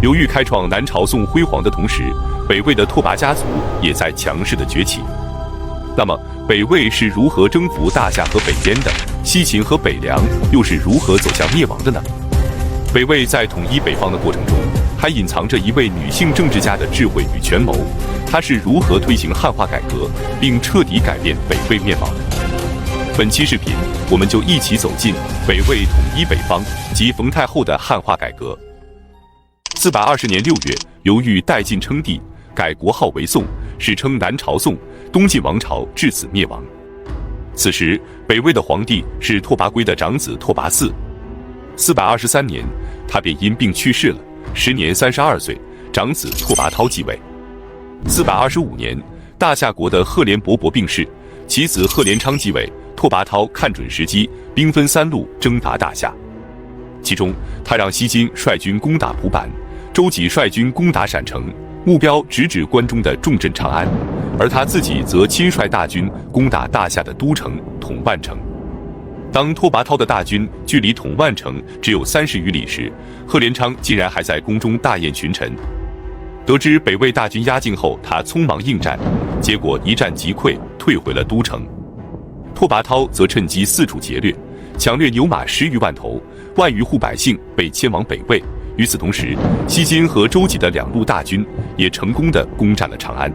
刘裕开创南朝宋辉煌的同时，北魏的拓跋家族也在强势的崛起。那么，北魏是如何征服大夏和北燕的？西秦和北凉又是如何走向灭亡的呢？北魏在统一北方的过程中，还隐藏着一位女性政治家的智慧与权谋。她是如何推行汉化改革，并彻底改变北魏面貌的？本期视频，我们就一起走进北魏统一北方及冯太后的汉化改革。420年6月，刘裕代晋称帝，改国号为宋，史称南朝宋，东晋王朝至此灭亡。此时，北魏的皇帝是拓跋圭的长子拓跋嗣。423年，他便因病去世了，时年32岁，长子拓跋焘继位。425年，大夏国的赫连勃勃病逝，其子赫连昌继位。拓跋焘看准时机，兵分3路征伐大夏。其中，他让西金率军攻打蒲坂，周济率军攻打陕城，目标直指关中的重镇长安，而他自己则亲率大军攻打大夏的都城统万城。当拓跋焘的大军距离统万城只有30余里时，赫连昌竟然还在宫中大宴群臣。得知北魏大军压境后，他匆忙应战，结果一战即溃，退回了都城。拓跋焘则趁机四处劫掠，抢掠牛马10余万头，万余户百姓被迁往北魏。与此同时，西金和周济的2路大军也成功地攻占了长安。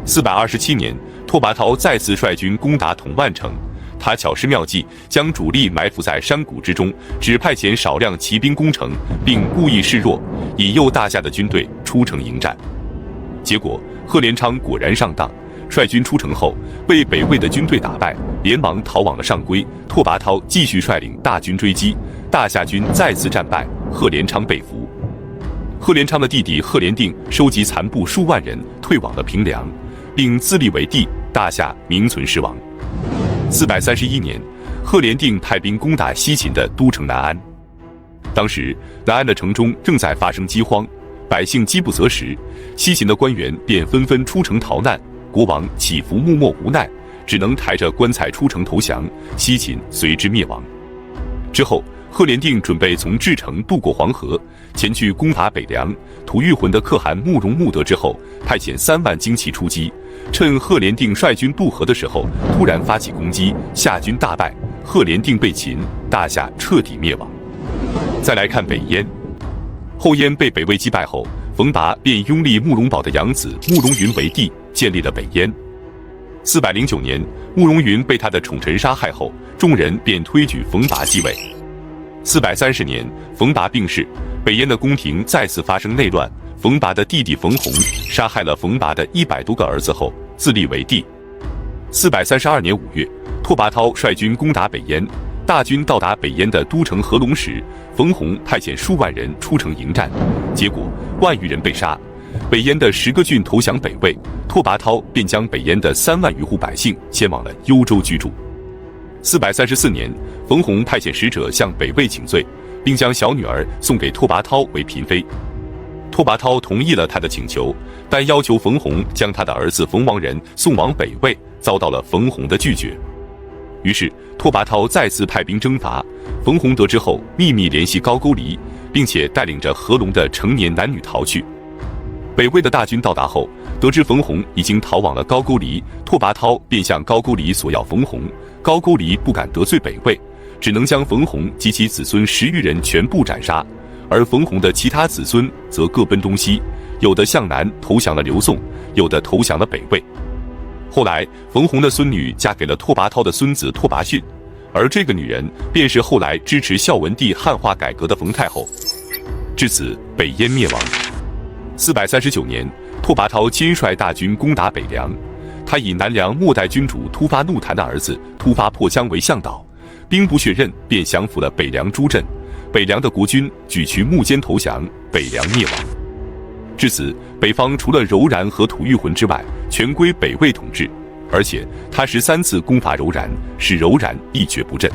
427年，拓跋焘再次率军攻打统万城，他巧施妙计，将主力埋伏在山谷之中，只派遣少量骑兵攻城，并故意示弱，引诱大夏的军队出城迎战。结果，赫连昌果然上当，率军出城后被北魏的军队打败，连忙逃往了上邽。拓跋焘继续率领大军追击，大夏军再次战败，赫连昌被俘。赫连昌的弟弟赫连定收集残部数万人，退往了平凉，并自立为帝，大夏名存实亡。431年，赫连定派兵攻打西秦的都城南安。当时，南安的城中正在发生饥荒，百姓饥不择食，西秦的官员便纷纷出城逃难。国王祈福默默无奈，只能抬着棺材出城投降，西秦随之灭亡。之后，赫连定准备从至城渡过黄河，前去攻打北凉。吐谷浑的可汗慕容慕德之后，派遣3万精骑出击，趁赫连定率军渡河的时候，突然发起攻击，夏军大败，赫连定被擒，大夏彻底灭亡。再来看北燕，后燕被北魏击败后，冯拔便拥立慕容宝的养子慕容云为帝，建立了北燕。409年，慕容云被他的宠臣杀害后，众人便推举冯拔继位。430年，冯拔病逝，北燕的宫廷再次发生内乱。冯拔的弟弟冯弘杀害了冯拔的100多个儿子后，自立为帝。432年5月，拓跋焘率军攻打北燕，大军到达北燕的都城合龙时，冯弘派遣数万人出城迎战，结果万余人被杀。北燕的10个郡投降北魏，拓跋焘便将北燕的3万余户百姓迁往了幽州居住。434年，冯弘派遣使者向北魏请罪，并将小女儿送给拓跋焘为嫔妃。拓跋焘同意了他的请求，但要求冯弘将他的儿子冯王仁送往北魏，遭到了冯弘的拒绝。于是，拓跋焘再次派兵征伐。冯弘得知后，秘密联系高句丽，并且带领着合龙的成年男女逃去。北魏的大军到达后，得知冯弘已经逃往了高句丽，拓跋焘便向高句丽索要冯弘。高句丽不敢得罪北魏，只能将冯弘及其子孙10余人全部斩杀，而冯弘的其他子孙则各奔东西，有的向南投降了刘宋，有的投降了北魏。后来，冯弘的孙女嫁给了拓跋焘的孙子拓跋逊，而这个女人便是后来支持孝文帝汉化改革的冯太后。至此，北燕灭亡。439年，拓跋焘亲率大军攻打北凉，他以南凉末代君主突发怒檀的儿子突发破羌为向导，兵不血刃便降服了北凉诸镇，北凉的国君举渠木坚投降，北凉灭亡。至此，北方除了柔然和吐谷浑之外，全归北魏统治，而且他13次攻伐柔然，使柔然一蹶不振。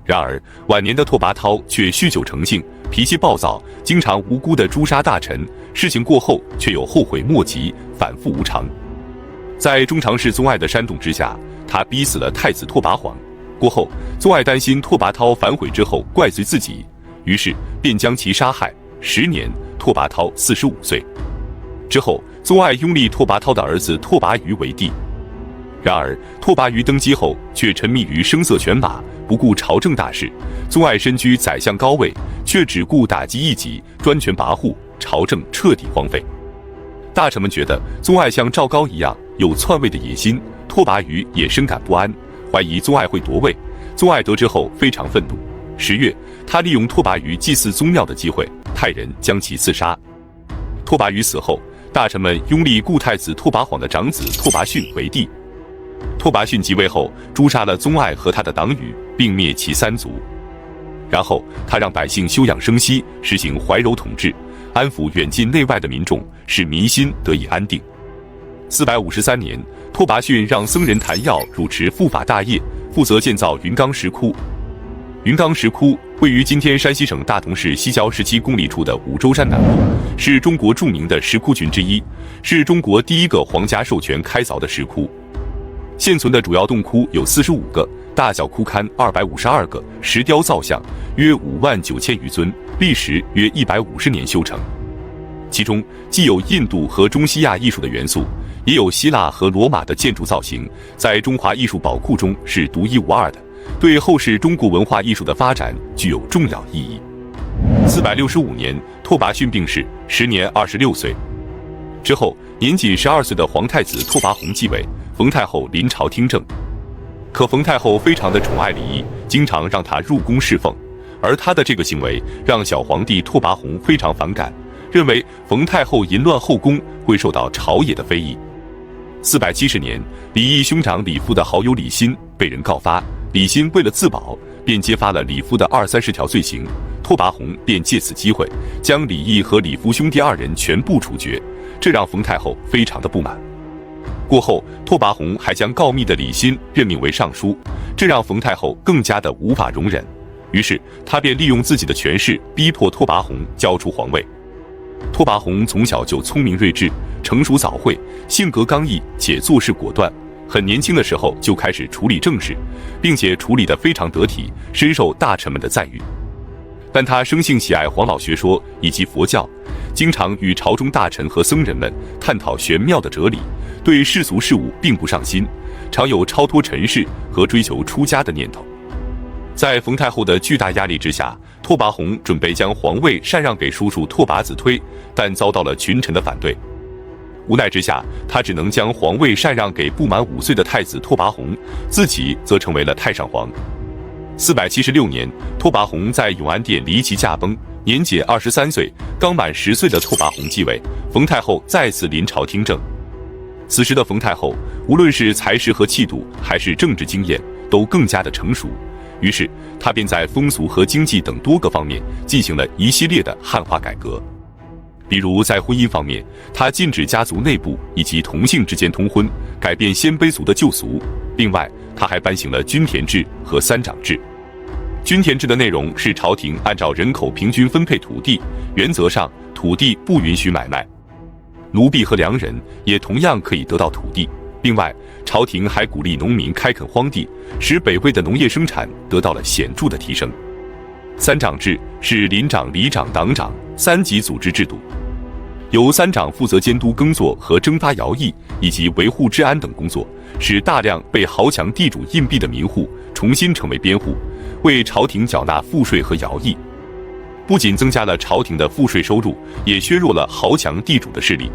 然而，晚年的拓跋焘却酗酒成性，脾气暴躁，经常无辜地诛杀大臣，事情过后却又后悔莫及，反复无常。在中常侍宗爱的煽动之下，他逼死了太子拓跋晃。过后，宗爱担心拓跋焘反悔之后怪罪自己，于是便将其杀害。10年，拓跋焘45岁。之后，宗爱拥立拓跋焘的儿子拓跋余为帝。然而，拓跋余登基后却沉迷于声色犬马，不顾朝政大事。宗爱身居宰相高位，却只顾打击异己，专权跋扈，朝政彻底荒废。大臣们觉得宗爱像赵高一样有篡位的野心，拓跋余也深感不安，怀疑宗爱会夺位。宗爱得知后非常愤怒。10月，他利用拓跋余祭祀宗庙的机会，派人将其刺杀。拓跋余死后，大臣们拥立故太子拓跋晃的长子拓跋逊为帝。拓跋逊即位后，诛杀了宗爱和他的党羽，并灭其3族。然后他让百姓休养生息，实行怀柔统治，安抚远近内外的民众，使民心得以安定。453年，拓跋逊让僧人谭耀主持护法大业，负责建造云冈石窟。云冈石窟位于今天山西省大同市西郊17公里处的五洲山南部，是中国著名的石窟群之一，是中国第一个皇家授权开凿的石窟。现存的主要洞窟有45个，大小窟龛252个，石雕造像约59000余尊，历时约150年修成。其中既有印度和中西亚艺术的元素，也有希腊和罗马的建筑造型，在中华艺术宝库中是独一无二的，对后世中国文化艺术的发展具有重要意义。465年，拓跋逊病逝，时年26岁。之后，年仅12岁的皇太子拓跋宏继位，冯太后临朝听政。可冯太后非常的宠爱李毅，经常让他入宫侍奉，而他的这个行为让小皇帝拓跋宏非常反感，认为冯太后淫乱后宫会受到朝野的非议。470年，李毅兄长李夫的好友李欣被人告发，李欣为了自保，便揭发了李夫的20-30条罪行，拓跋宏便借此机会将李毅和李夫兄弟2人全部处决，这让冯太后非常的不满。过后，拓跋宏还将告密的李欣任命为尚书，这让冯太后更加的无法容忍，于是他便利用自己的权势逼迫拓跋宏交出皇位。拓跋宏从小就聪明睿智，成熟早慧，性格刚毅且做事果断，很年轻的时候就开始处理政事，并且处理得非常得体，深受大臣们的赞誉。但他生性喜爱黄老学说以及佛教，经常与朝中大臣和僧人们探讨玄妙的哲理，对世俗事物并不上心，常有超脱尘世和追求出家的念头。在冯太后的巨大压力之下，拓跋宏准备将皇位禅让给叔叔拓跋子推，但遭到了群臣的反对。无奈之下，他只能将皇位禅让给不满5岁的太子拓跋宏，自己则成为了太上皇。476年，拓跋宏在永安殿离奇驾崩，年仅23岁，刚满10岁的拓跋宏继位，冯太后再次临朝听政。此时的冯太后，无论是才识和气度，还是政治经验，都更加的成熟。于是，她便在风俗和经济等多个方面进行了一系列的汉化改革。比如在婚姻方面，她禁止家族内部以及同姓之间通婚，改变鲜卑族的旧俗。另外，她还颁行了均田制和3长制。均田制的内容是朝廷按照人口平均分配土地，原则上土地不允许买卖，奴婢和良人也同样可以得到土地。另外，朝廷还鼓励农民开垦荒地，使北魏的农业生产得到了显著的提升。3长制是邻长、里长、党长3级组织制度，由3长负责监督耕作和征发徭役以及维护治安等工作，使大量被豪强地主荫蔽的民户重新成为边户，为朝廷缴纳赋税和徭役。不仅增加了朝廷的赋税收入，也削弱了豪强地主的势力。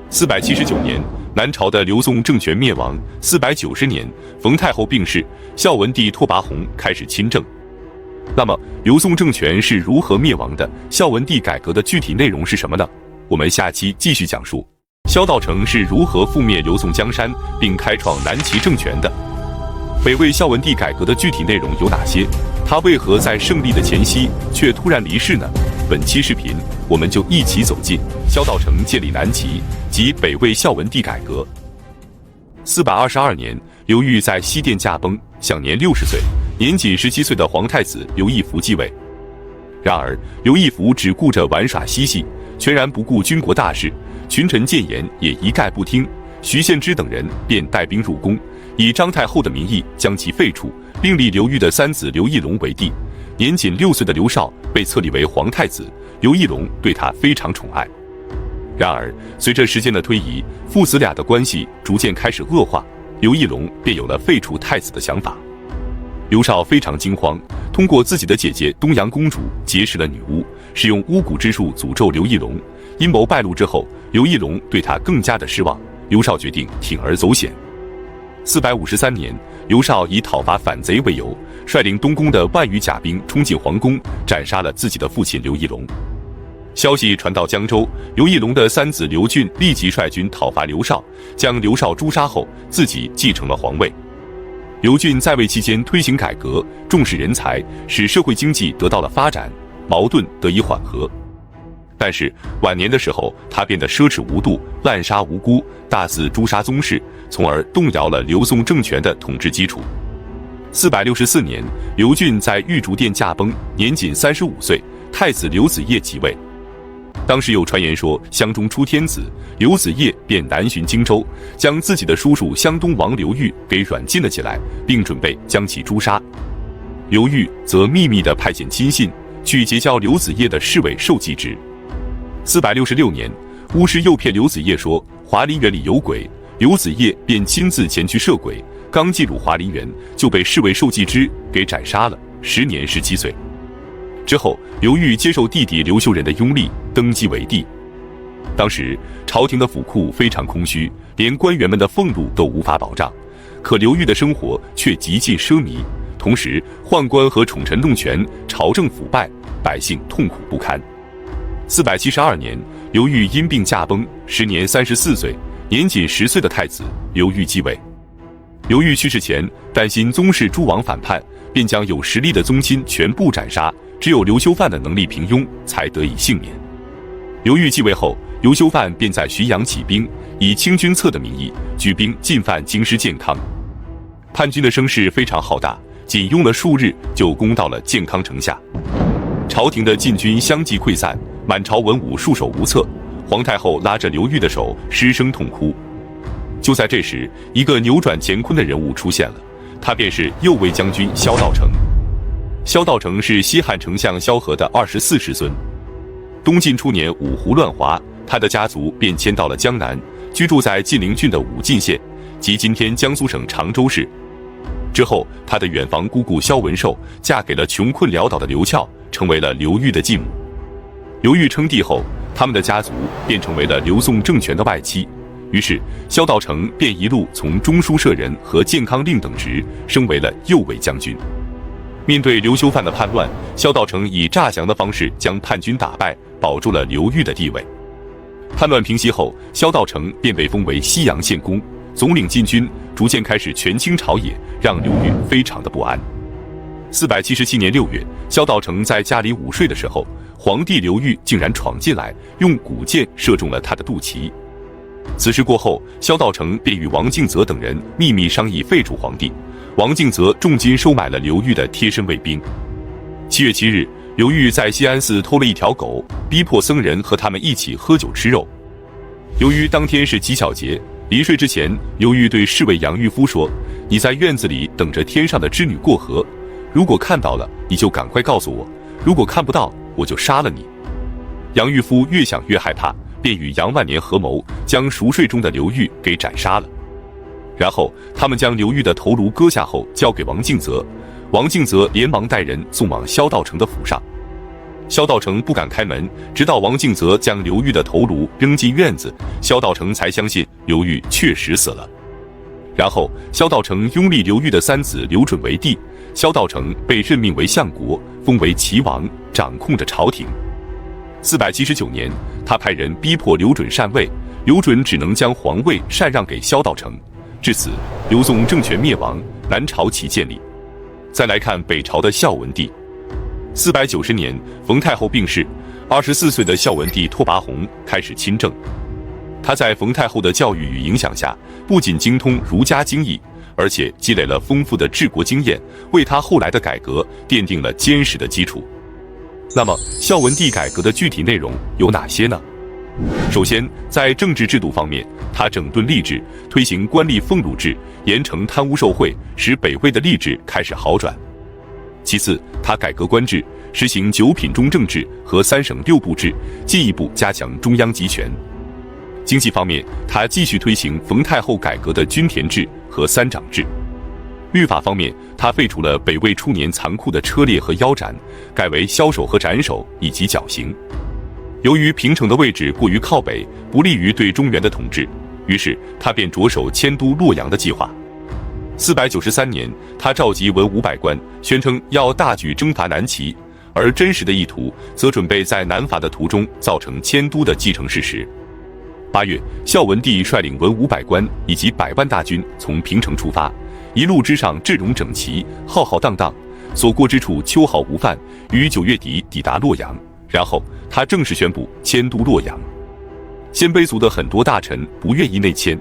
479年，南朝的刘宋政权灭亡。490年，冯太后病逝，孝文帝拓跋宏开始亲政。那么，刘宋政权是如何灭亡的？孝文帝改革的具体内容是什么呢？我们下期继续讲述萧道成是如何覆灭刘宋江山，并开创南齐政权的。北魏孝文帝改革的具体内容有哪些？他为何在胜利的前夕却突然离世呢？本期视频我们就一起走进萧道成建立南齐及北魏孝文帝改革。422年，刘裕在西殿驾崩，享年60岁，年仅17岁的皇太子刘义福继位。然而，刘义福只顾着玩耍嬉戏，全然不顾军国大事，群臣谏言也一概不听。徐献之等人便带兵入宫，以张太后的名义将其废除，并立刘裕的3子刘义隆为帝。年仅6岁的刘绍被册立为皇太子，刘义隆对他非常宠爱。然而，随着时间的推移，父子俩的关系逐渐开始恶化，刘义隆便有了废除太子的想法。刘少非常惊慌，通过自己的姐姐东阳公主结识了女巫，使用巫蛊之术诅咒刘义隆。阴谋败露之后，刘义隆对他更加的失望，刘少决定铤而走险。453年，刘少以讨伐反贼为由，率领东宫的万余甲兵冲进皇宫，斩杀了自己的父亲刘义隆。消息传到江州，刘义隆的三子刘俊立即率军讨伐刘少，将刘少诛杀后，自己继承了皇位。刘俊在位期间推行改革，重视人才，使社会经济得到了发展，矛盾得以缓和。但是晚年的时候，他变得奢侈无度，滥杀无辜，大肆诛杀宗室，从而动摇了刘宋政权的统治基础。464年，刘俊在玉竹殿驾崩，年仅35岁，太子刘子业即位。当时有传言说湘中出天子，刘子业便南巡荆州，将自己的叔叔湘东王刘裕给软禁了起来，并准备将其诛杀。刘裕则秘密地派遣亲信去结交刘子业的侍卫受继职。466年，巫师诱骗刘子业说华林园里有鬼，刘子业便亲自前去摄鬼，刚进入华林园就被侍卫受继之给斩杀了，时年17岁。之后，刘裕接受弟弟刘秀仁的拥立，登基为帝。当时朝廷的府库非常空虚，连官员们的俸禄都无法保障，可刘裕的生活却极尽奢靡，同时宦官和宠臣弄权，朝政腐败，百姓痛苦不堪。472年，刘裕因病驾崩，时年34岁，年仅10岁的太子刘裕继位。刘裕去世前，担心宗室诸王反叛，便将有实力的宗亲全部斩杀，只有刘修范的能力平庸，才得以幸免。刘裕继位后，刘修范便在浔阳起兵，以清君侧的名义举兵进犯京师建康。叛军的声势非常浩大，仅用了数日就攻到了建康城下。朝廷的禁军相继溃散，满朝文武束手无策，皇太后拉着刘裕的手失声痛哭。就在这时，一个扭转乾坤的人物出现了，他便是右卫将军萧道成。萧道成是西汉丞相萧何的24世孙。东晋初年五胡乱华，他的家族便迁到了江南，居住在晋陵郡的武进县，即今天江苏省常州市。之后，他的远房姑姑萧文寿嫁给了穷困潦倒的刘翘，成为了刘裕的继母。刘裕称帝后，他们的家族便成为了刘宋政权的外戚。于是，萧道成便一路从中书舍人和建康令等职升为了右卫将军。面对刘修范的叛乱，萧道成以诈降的方式将叛军打败，保住了刘裕的地位。叛乱平息后，萧道成便被封为西阳县公，总领禁军，逐渐开始权倾朝野，让刘裕非常的不安。477年6月，萧道成在家里午睡的时候，皇帝刘裕竟然闯进来，用古箭射中了他的肚脐。此事过后，萧道成便与王敬泽等人秘密商议废除皇帝。王敬泽重金收买了刘裕的贴身卫兵。7月7日，刘裕在西安寺偷了一条狗，逼迫僧人和他们一起喝酒吃肉。由于当天是乞巧节，临睡之前，刘裕对侍卫杨玉夫说：“你在院子里等着天上的织女过河，如果看到了，你就赶快告诉我；如果看不到，我就杀了你。”杨玉夫越想越害怕，便与杨万年合谋，将熟睡中的刘裕给斩杀了。然后他们将刘裕的头颅割下后交给王敬泽，王敬泽连忙带人送往萧道成的府上。萧道成不敢开门，直到王敬泽将刘裕的头颅扔进院子，萧道成才相信刘裕确实死了。然后萧道成拥立刘裕的三子刘准为帝，萧道成被任命为相国，封为齐王，掌控着朝廷。479年，他派人逼迫刘准禅位，刘准只能将皇位禅让给萧道成。至此，刘宋政权灭亡，南朝齐建立。再来看北朝的孝文帝。490年，冯太后病逝，24岁的孝文帝拓跋宏开始亲政。他在冯太后的教育与影响下，不仅精通儒家经义，而且积累了丰富的治国经验，为他后来的改革奠定了坚实的基础。那么，孝文帝改革的具体内容有哪些呢？首先，在政治制度方面，他整顿吏治，推行官吏俸禄制，严惩贪污受贿，使北魏的吏治开始好转。其次，他改革官制，实行9品中正制和3省6部制，进一步加强中央集权。经济方面，他继续推行冯太后改革的均田制和3长制。律法方面，他废除了北魏初年残酷的车裂和腰斩，改为枭首和斩首以及绞刑。由于平城的位置过于靠北，不利于对中原的统治，于是他便着手迁都洛阳的计划。493年，他召集文武百官，宣称要大举征伐南齐，而真实的意图则准备在南伐的途中造成迁都的既成事实。8月，孝文帝率领文武百官以及100万大军从平城出发，一路之上阵容整齐，浩浩荡荡，所过之处秋毫无犯，于9月底抵达洛阳。然后他正式宣布迁都洛阳。鲜卑族的很多大臣不愿意内迁，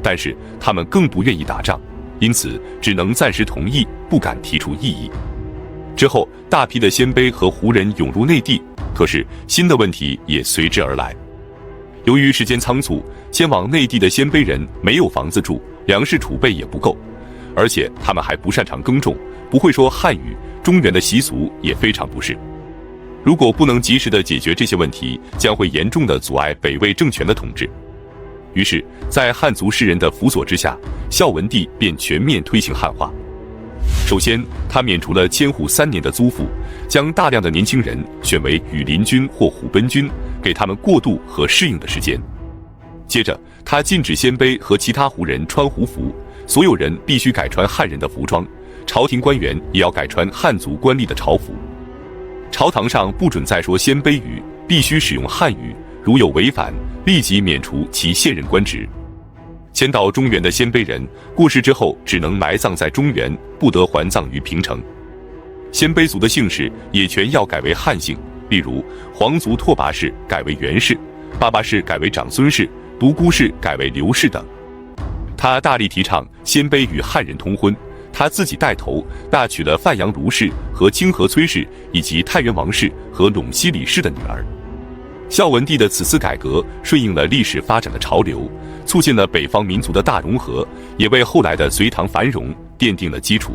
但是他们更不愿意打仗，因此只能暂时同意，不敢提出异议。之后，大批的鲜卑和胡人涌入内地，可是新的问题也随之而来。由于时间仓促，迁往内地的鲜卑人没有房子住，粮食储备也不够，而且他们还不擅长耕种，不会说汉语，中原的习俗也非常不适。如果不能及时地解决这些问题，将会严重地阻碍北魏政权的统治。于是，在汉族士人的辅佐之下，孝文帝便全面推行汉化。首先，他免除了迁户3年的租赋，将大量的年轻人选为羽林军或虎贲军，给他们过渡和适应的时间。接着，他禁止鲜卑和其他胡人穿胡服，所有人必须改穿汉人的服装，朝廷官员也要改穿汉族官吏的朝服。朝堂上不准再说鲜卑语，必须使用汉语，如有违反，立即免除其现任官职。迁到中原的鲜卑人过世之后，只能埋葬在中原，不得还葬于平城。鲜卑族的姓氏也全要改为汉姓，例如皇族拓跋氏改为元氏，巴巴氏改为长孙氏，独孤氏改为刘氏等。他大力提倡鲜卑与汉人通婚，他自己带头纳娶了范阳卢氏和清河崔氏以及太原王氏和陇西李氏的女儿。孝文帝的此次改革顺应了历史发展的潮流，促进了北方民族的大融合，也为后来的隋唐繁荣奠定了基础。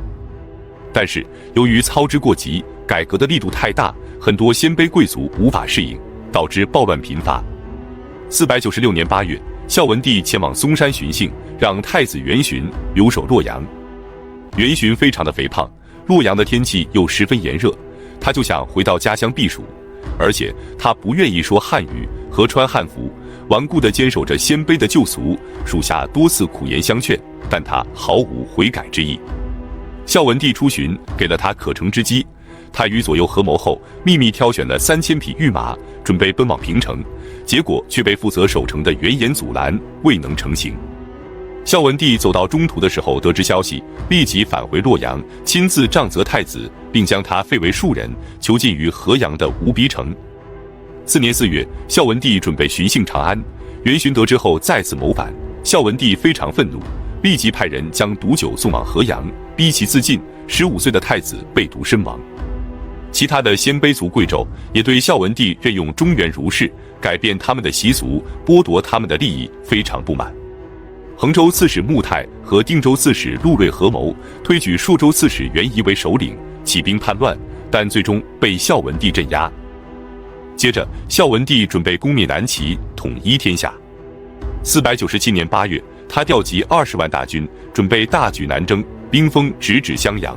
但是由于操之过急，改革的力度太大，很多鲜卑贵族无法适应，导致暴乱频发。496年8月，孝文帝前往嵩山巡幸，让太子元巡留守洛阳。元巡非常的肥胖，洛阳的天气又十分炎热，他就想回到家乡避暑，而且他不愿意说汉语和穿汉服，顽固地坚守着鲜卑的旧俗，属下多次苦言相劝，但他毫无悔改之意。孝文帝出巡，给了他可乘之机，他与左右合谋后，秘密挑选了3000匹御马，准备奔往平城，结果却被负责守城的完颜阻拦，未能成行。孝文帝走到中途的时候，得知消息，立即返回洛阳，亲自杖责太子，并将他废为庶人，囚禁于河阳的无鼻城。4年4月，孝文帝准备巡幸长安，元巡得知后再次谋反，孝文帝非常愤怒，立即派人将毒酒送往河阳，逼其自尽，15岁的太子被毒身亡。其他的鲜卑族贵胄也对孝文帝任用中原儒士，改变他们的习俗，剥夺他们的利益非常不满。衡州刺史穆泰和定州刺史陆睿合谋，推举朔州刺史元仪为首领，起兵叛乱，但最终被孝文帝镇压。接着，孝文帝准备攻灭南齐，统一天下。497年8月，他调集20万大军，准备大举南征，兵锋直指襄阳。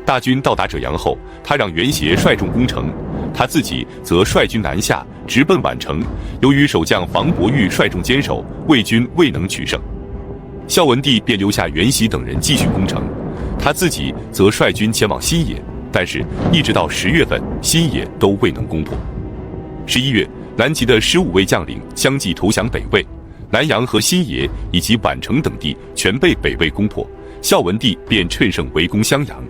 大军到达赭阳后，他让元协率众攻城，他自己则率军南下，直奔宛城。由于守将房伯玉率众坚守，魏军未能取胜，孝文帝便留下元喜等人继续攻城，他自己则率军前往新野，但是一直到10月份，新野都未能攻破。11月，南齐的15位将领相继投降北魏，南阳和新野以及宛城等地全被北魏攻破，孝文帝便趁胜围攻襄阳。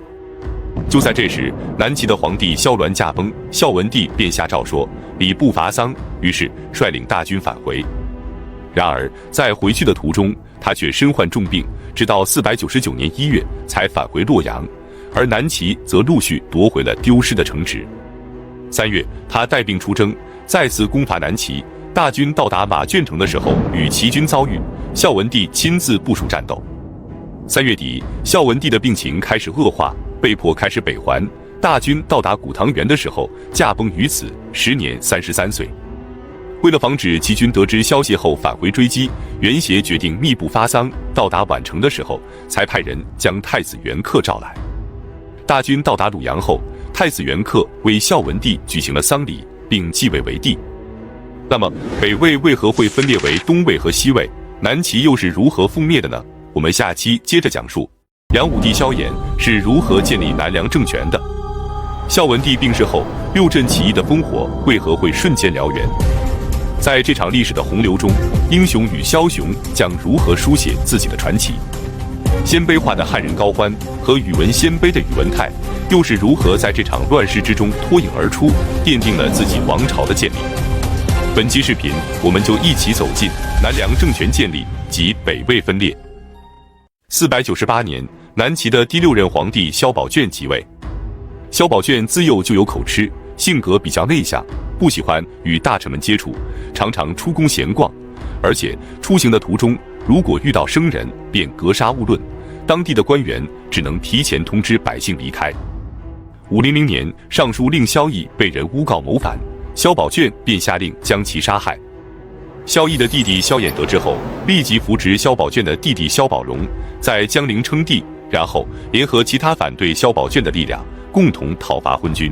就在这时，南齐的皇帝萧鸾驾崩，孝文帝便下诏说礼不伐丧，于是率领大军返回。然而在回去的途中，他却身患重病，直到499年1月才返回洛阳，而南齐则陆续夺回了丢失的城池。3月，他带病出征，再次攻伐南齐，大军到达马圈城的时候，与齐军遭遇，孝文帝亲自部署战斗。3月底，孝文帝的病情开始恶化，被迫开始北还，大军到达古唐原的时候，驾崩于此，时年33岁。为了防止齐军得知消息后返回追击，袁协决定密不发丧，到达宛城的时候，才派人将太子元恪召来。大军到达鲁阳后，太子元恪为孝文帝举行了丧礼，并继位为帝。那么，北魏为何会分裂为东魏和西魏？南齐又是如何覆灭的呢？我们下期接着讲述梁武帝萧衍是如何建立南梁政权的。孝文帝病逝后，六镇起义的烽火为何会瞬间燎原？在这场历史的洪流中，英雄与枭雄将如何书写自己的传奇？鲜卑化的汉人高欢和语文鲜卑的宇文泰，又是如何在这场乱世之中脱颖而出，奠定了自己王朝的建立？本期视频，我们就一起走进南梁政权建立及北魏分裂。498年，南齐的第6任皇帝萧宝卷即位。萧宝卷自幼就有口吃，性格比较内向，不喜欢与大臣们接触，常常出宫闲逛，而且出行的途中，如果遇到生人，便格杀勿论，当地的官员只能提前通知百姓离开。500年，尚书令萧绎被人诬告谋反，萧宝卷便下令将其杀害。萧绎的弟弟萧衍得知后，立即扶植萧宝卷的弟弟萧宝荣，在江陵称帝，然后联合其他反对萧宝卷的力量，共同讨伐昏君。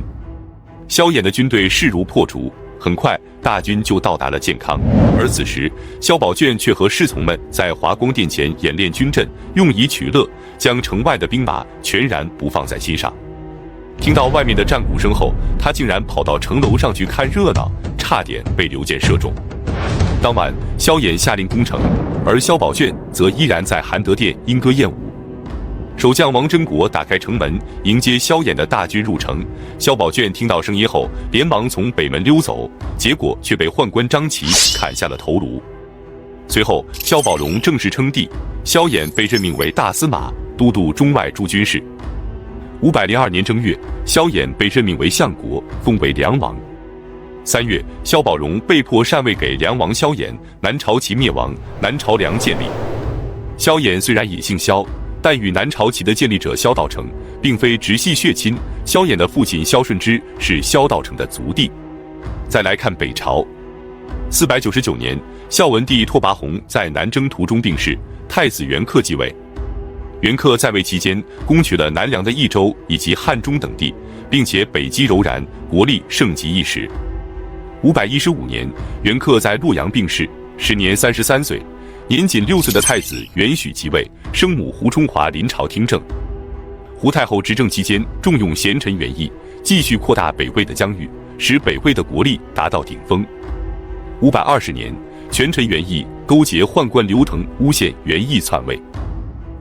萧衍的军队势如破竹，很快大军就到达了建康，而此时萧宝卷却和侍从们在华光殿前演练军阵，用以取乐，将城外的兵马全然不放在心上。听到外面的战鼓声后，他竟然跑到城楼上去看热闹，差点被刘建射中。当晚，萧衍下令攻城，而萧宝卷则依然在含德殿莺歌燕舞。守将王真国打开城门，迎接萧衍的大军入城。萧宝卷听到声音后，连忙从北门溜走，结果却被宦官张齐砍下了头颅。随后，萧宝荣正式称帝，萧衍被任命为大司马，都督中外诸军事。502年正月，萧衍被任命为相国，封为梁王。3月，萧宝荣被迫禅位给梁王萧衍，南朝齐灭亡，南朝梁建立。萧衍虽然也姓萧，但与南朝齐的建立者萧道成并非直系血亲，萧衍的父亲萧顺之是萧道成的族弟。再来看北朝，499年，孝文帝拓跋宏在南征途中病逝，太子元恪继位。元恪在位期间，攻取了南梁的益州以及汉中等地，并且北击柔然，国力盛极一时。515年，元恪在洛阳病逝，时年33岁。年仅6岁的太子元许即位，生母胡冲华临朝听政。胡太后执政期间，重用贤臣元义，继续扩大北魏的疆域，使北魏的国力达到顶峰。520年，权臣元义勾结宦官刘腾诬陷元义篡位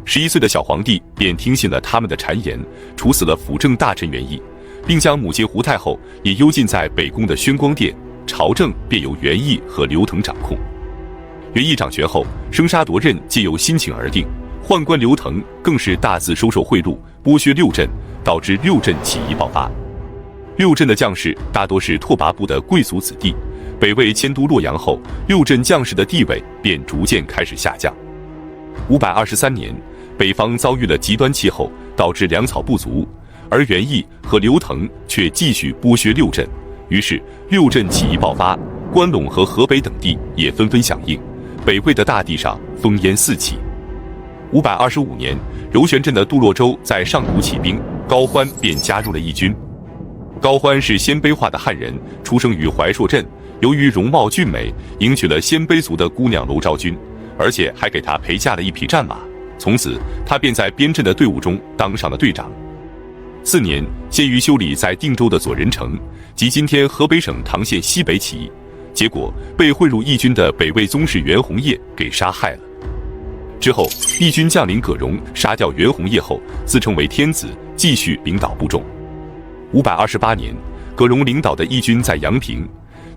，11岁的小皇帝便听信了他们的谗言，处死了辅政大臣元义，并将母亲胡太后也幽禁在北宫的宣光殿，朝政便由元义和刘腾掌控。元义掌权后，生杀夺刃皆由心情而定，宦官刘腾更是大肆收受贿赂，剥削六镇，导致六镇起义爆发。六镇的将士大多是拓跋部的贵族子弟，北魏迁都洛阳后，六镇将士的地位便逐渐开始下降。523年，北方遭遇了极端气候，导致粮草不足，而元义和刘腾却继续剥削六镇，于是六镇起义爆发，关陇和河北等地也纷纷响应。北魏的大地上烽烟四起。525年，柔玄镇的杜洛州在上古起兵，高欢便加入了义军。高欢是鲜卑化的汉人，出生于怀朔镇，由于容貌俊美，迎娶了鲜卑族的姑娘娄昭君，而且还给她陪嫁了一匹战马。从此，他便在边镇的队伍中当上了队长。4年，先于修理在定州的左仁成，即今天河北省唐县西北起义。结果被混入义军的北魏宗室袁弘业给杀害了。之后，义军将领葛荣杀掉袁弘业后，自称为天子，继续领导部众。528年，葛荣领导的义军在阳平，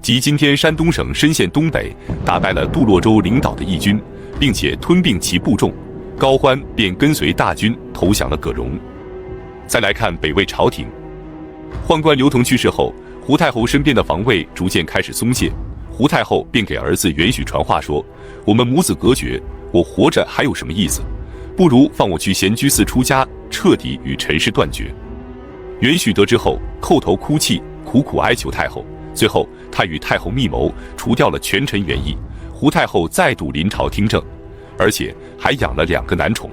即今天山东省莘县东北，打败了杜洛州领导的义军，并且吞并其部众。高欢便跟随大军投降了葛荣。再来看北魏朝廷，宦官刘腾去世后，胡太后身边的防卫逐渐开始松懈。胡太后便给儿子元许传话说：“我们母子隔绝，我活着还有什么意思？不如放我去闲居寺出家，彻底与尘世断绝。”袁许得知后，叩头哭泣，苦苦哀求太后。最后，他与太后密谋，除掉了权臣袁义，胡太后再度临朝听政，而且还养了2个男宠。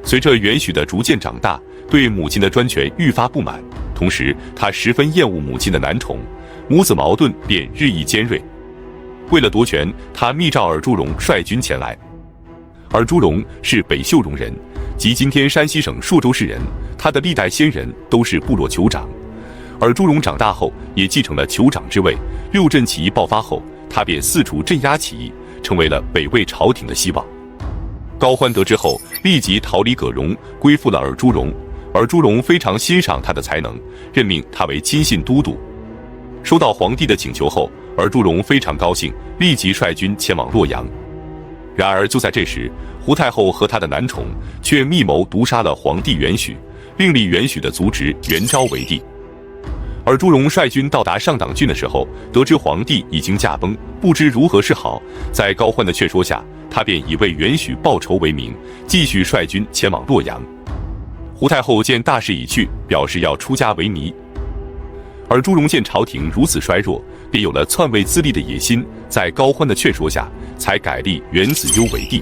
随着袁许的逐渐长大，对母亲的专权愈发不满，同时他十分厌恶母亲的男宠，母子矛盾便日益尖锐。为了夺权，他密诏尔朱荣率军前来。尔朱荣是北秀容人，即今天山西省朔州市人，他的历代先人都是部落酋长。尔朱荣长大后也继承了酋长之位，六镇起义爆发后，他便四处镇压起义，成为了北魏朝廷的希望。高欢得知后，立即逃离葛荣，归附了尔朱荣。尔朱荣非常欣赏他的才能，任命他为亲信都督。收到皇帝的请求后，尔朱荣非常高兴，立即率军前往洛阳。然而就在这时，胡太后和她的男宠却密谋毒杀了皇帝袁许，另立袁许的族侄袁昭为帝。尔朱荣率军到达上党郡的时候，得知皇帝已经驾崩，不知如何是好。在高欢的劝说下，他便以为袁许报仇为名，继续率军前往洛阳。胡太后见大势已去，表示要出家为尼。尔朱荣见朝廷如此衰弱，便有了篡位自立的野心，在高欢的劝说下，才改立袁子攸为帝。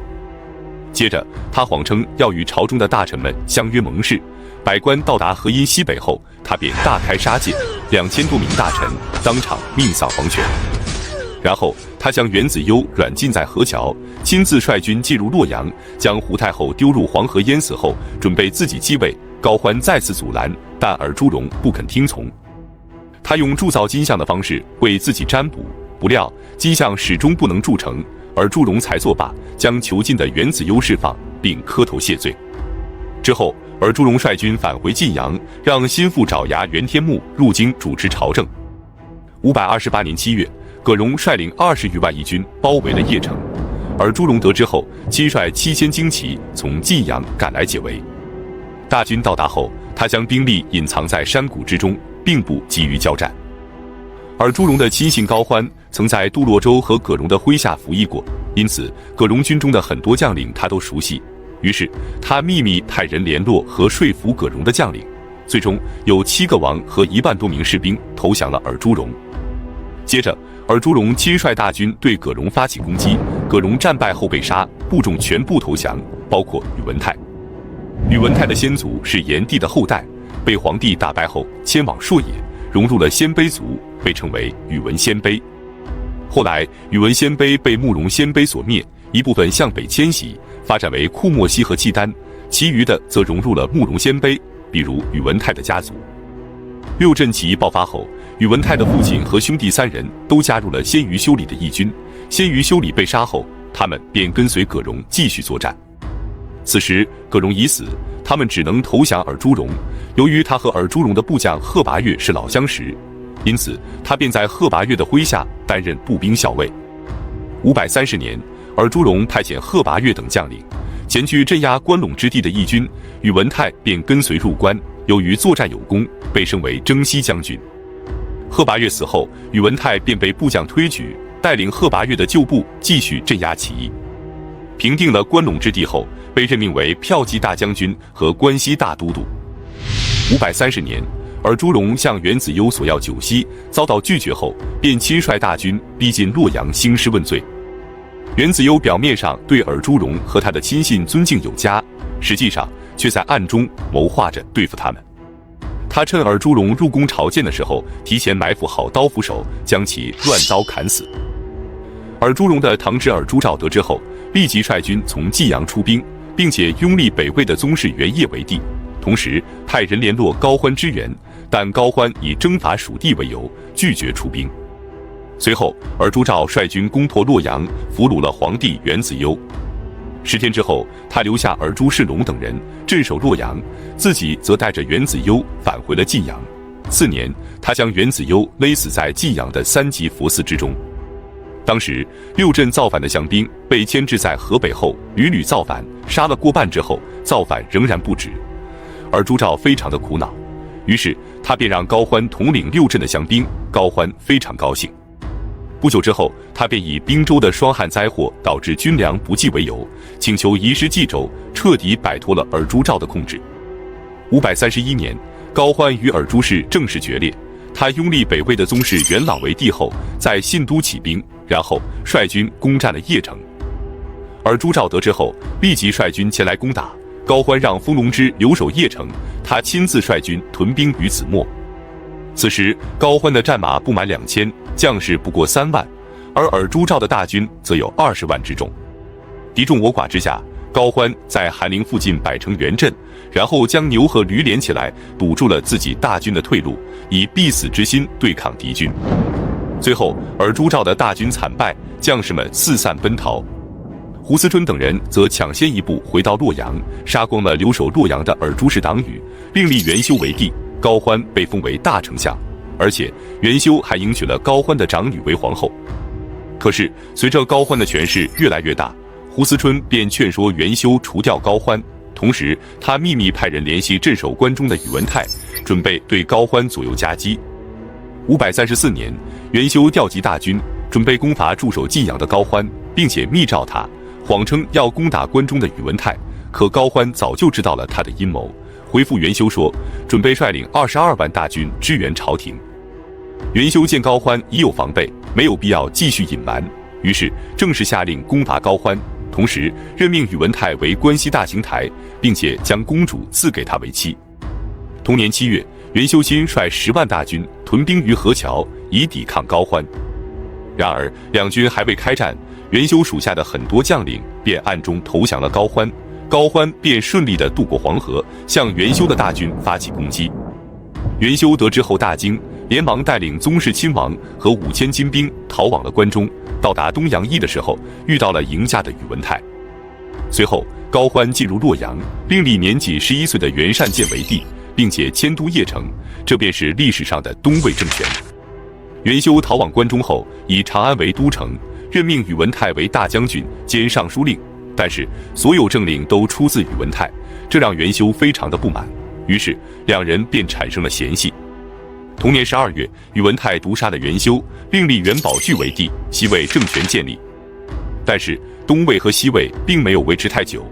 接着，他谎称要与朝中的大臣们相约盟誓。百官到达河阴西北后，他便大开杀戒，2000多名大臣当场命丧黄泉。然后他将袁子攸软禁在河桥，亲自率军进入洛阳，将胡太后丢入黄河淹死后，准备自己继位。高欢再次阻拦，但尔朱荣不肯听从。他用铸造金像的方式为自己占卜，不料金像始终不能铸成，尔朱荣才作罢，将囚禁的袁子攸释放，并磕头谢罪。之后，尔朱荣率军返回晋阳，让心腹爪牙袁天穆入京主持朝政。528年7月，葛荣率领20余万义军包围了邺城。尔朱荣得知后，亲率7000精骑从晋阳赶来解围。大军到达后，他将兵力隐藏在山谷之中，并不急于交战。尔朱荣的亲信高欢曾在杜洛州和葛荣的麾下服役过，因此葛荣军中的很多将领他都熟悉。于是他秘密派人联络和说服葛荣的将领，最终有7个王和1万多名士兵投降了尔朱荣。接着，尔朱荣亲率大军对葛荣发起攻击，葛荣战败后被杀，部众全部投降，包括宇文泰。宇文泰的先祖是炎帝的后代，被皇帝打败后迁往朔野，融入了鲜卑族，被称为宇文鲜卑。后来，宇文鲜卑被慕容鲜卑所灭，一部分向北迁徙，发展为库莫西和契丹，其余的则融入了慕容鲜卑，比如宇文泰的家族。六镇起义爆发后，宇文泰的父亲和兄弟3人都加入了鲜于修理的义军。鲜于修理被杀后，他们便跟随葛荣继续作战。此时葛荣已死，他们只能投降尔朱荣。由于他和尔朱荣的部将贺拔岳是老相识，因此他便在贺拔岳的麾下担任步兵校尉。530年，尔朱荣派遣贺拔岳等将领前去镇压关陇之地的义军，宇文泰便跟随入关，由于作战有功，被升为征西将军。贺拔岳死后，宇文泰便被部将推举，带领贺拔岳的旧部继续镇压起义。平定了关陇之地后，被任命为骠骑大将军和关西大都督。530年，尔朱荣向袁子攸索要九锡，遭到拒绝后，便亲率大军逼近洛阳兴师问罪。袁子攸表面上对尔朱荣和他的亲信尊敬有加，实际上却在暗中谋划着对付他们。他趁尔朱荣入宫朝见的时候，提前埋伏好刀斧手，将其乱刀砍死。尔朱荣的堂侄尔朱兆得知后，立即率军从晋阳出兵，并且拥立北魏的宗室袁业为帝，同时派人联络高欢支援，但高欢以征伐蜀地为由，拒绝出兵。随后，尔朱兆率军攻破洛阳，俘虏了皇帝袁子攸。10天之后，他留下尔朱世龙等人镇守洛阳，自己则带着袁子攸返回了晋阳。次年，他将袁子攸勒死在晋阳的3级佛寺之中。当时六镇造反的降兵被牵制在河北后，屡屡造反，杀了过半之后，造反仍然不止。尔朱兆非常的苦恼，于是他便让高欢统领六镇的降兵，高欢非常高兴。不久之后，他便以滨州的霜旱灾祸导致军粮不济为由，请求移师冀州，彻底摆脱了尔朱兆的控制。531年，高欢与尔朱氏正式决裂。他拥立北魏的宗室元朗为帝后，在信都起兵，然后率军攻占了邺城。而朱兆得知后，立即率军前来攻打。高欢让封龙之留守邺城，他亲自率军屯兵于子墨。此时高欢的战马不满2000，将士不过3万，而尔朱兆的大军则有20万之众。敌众我寡之下，高欢在韩陵附近摆成圆阵，然后将牛和驴连起来，堵住了自己大军的退路，以必死之心对抗敌军。最后尔朱兆的大军惨败，将士们四散奔逃。胡思春等人则抢先一步回到洛阳，杀光了留守洛阳的尔朱氏党羽，另立元修为帝。高欢被封为大丞相，而且元修还迎娶了高欢的长女为皇后。可是随着高欢的权势越来越大，胡思春便劝说元修除掉高欢，同时他秘密派人联系镇守关中的宇文泰，准备对高欢左右夹击。534年，元修调集大军，准备攻伐驻守晋阳的高欢，并且密诏他，谎称要攻打关中的宇文泰。可高欢早就知道了他的阴谋，回复元修说，准备率领22万大军支援朝廷。元修见高欢已有防备，没有必要继续隐瞒，于是正式下令攻伐高欢，同时任命宇文泰为关西大行台，并且将公主赐给他为妻。同年7月，元修亲率10万大军屯兵于河桥，以抵抗高欢。然而两军还未开战，元修属下的很多将领便暗中投降了高欢，高欢便顺利地渡过黄河，向元修的大军发起攻击。元修得知后大惊，连忙带领宗室亲王和5000精兵逃往了关中。到达东阳驿的时候，遇到了迎驾的宇文泰。随后高欢进入洛阳，另立年仅11岁的袁善见为帝，并且迁都邺城，这便是历史上的东魏政权。元修逃往关中后，以长安为都城，任命宇文泰为大将军兼尚书令，但是所有政令都出自宇文泰，这让元修非常的不满，于是两人便产生了嫌隙。同年12月，宇文泰毒杀了元修，另立元宝炬为帝，西魏政权建立。但是东魏和西魏并没有维持太久。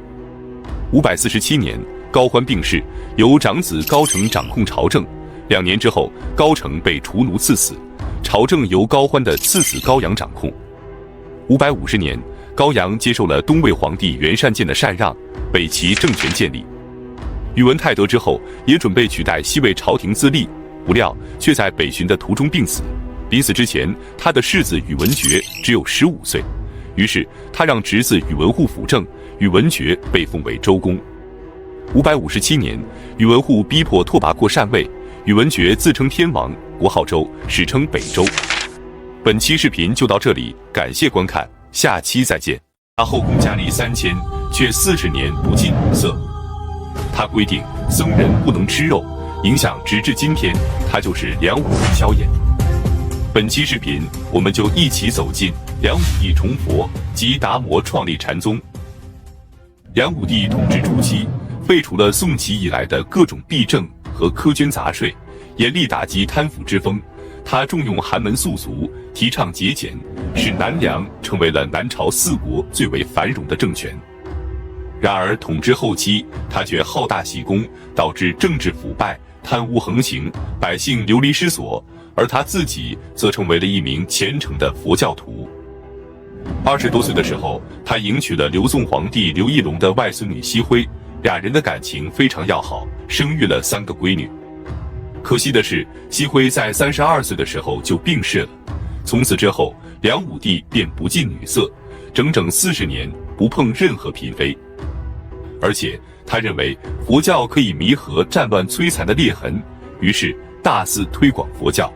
547年，高欢病逝，由长子高澄掌控朝政。2年之后，高澄被除奴赐死，朝政由高欢的次子高阳掌控。550年，高阳接受了东魏皇帝袁善见的禅让，为其政权建立。宇文泰得知后，也准备取代西魏朝廷自立，不料却在北巡的途中病死。临死之前，他的世子宇文觉只有15岁，于是他让侄子宇文护辅政，宇文觉被封为周公。557年，宇文护逼迫拓跋廓禅位，宇文觉自称天王，国号周，史称北周。本期视频就到这里，感谢观看，下期再见。他后宫佳丽3000，却40年不近女色。他规定僧人不能吃肉，影响直至今天，他就是梁武帝萧衍。本期视频我们就一起走进梁武帝崇佛及达摩创立禅宗。梁武帝统治初期，废除了宋齐以来的各种弊政和苛捐杂税，严厉打击贪腐之风。他重用寒门素俗，提倡节俭，使南梁成为了南朝4国最为繁荣的政权。然而统治后期，他却好大喜功，导致政治腐败，贪污横行，百姓流离失所，而他自己则成为了一名虔诚的佛教徒。20多岁的时候，他迎娶了刘宋皇帝刘义隆的外孙女熹妃，俩人的感情非常要好，生育了3个闺女。可惜的是，熹妃在32岁的时候就病逝了。从此之后，梁武帝便不近女色，整整40年不碰任何嫔妃。而且他认为佛教可以弥合战乱摧残的裂痕，于是大肆推广佛教。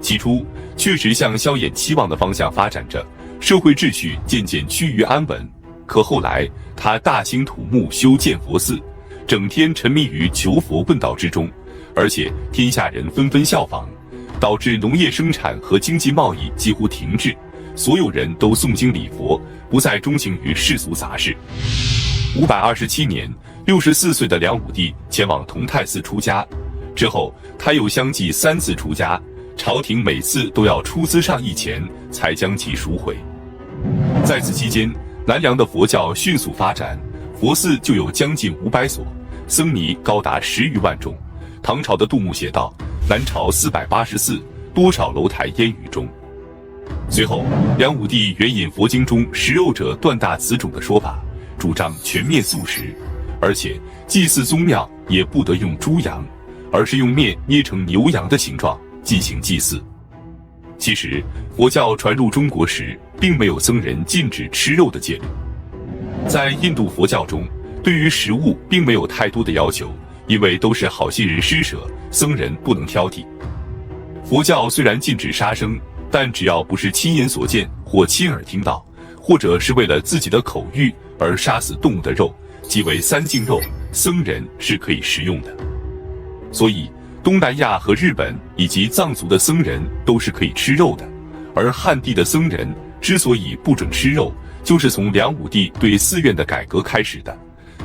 起初确实向萧衍期望的方向发展着，社会秩序渐渐趋于安稳。可后来他大兴土木修建佛寺，整天沉迷于求佛问道之中，而且天下人纷纷效仿，导致农业生产和经济贸易几乎停滞，所有人都诵经礼佛，不再钟情于世俗杂事。527年，64岁的梁武帝前往同泰寺出家，之后他又相继3次出家，朝廷每次都要出资上亿钱才将其赎回。在此期间，南梁的佛教迅速发展，佛寺就有将近500所，僧尼高达10余万众，唐朝的杜牧写道：“南朝484，多少楼台烟雨中。”随后，梁武帝援引佛经中食肉者断大此种的说法，主张全面素食，而且祭祀宗庙也不得用猪羊，而是用面捏成牛羊的形状进行祭祀。其实，佛教传入中国时，并没有僧人禁止吃肉的戒律。在印度佛教中，对于食物并没有太多的要求，因为都是好心人施舍，僧人不能挑剔。佛教虽然禁止杀生，但只要不是亲眼所见或亲耳听到，或者是为了自己的口欲而杀死动物的肉，即为三净肉，僧人是可以食用的。所以，东南亚和日本以及藏族的僧人都是可以吃肉的，而汉地的僧人之所以不准吃肉，就是从梁武帝对寺院的改革开始的。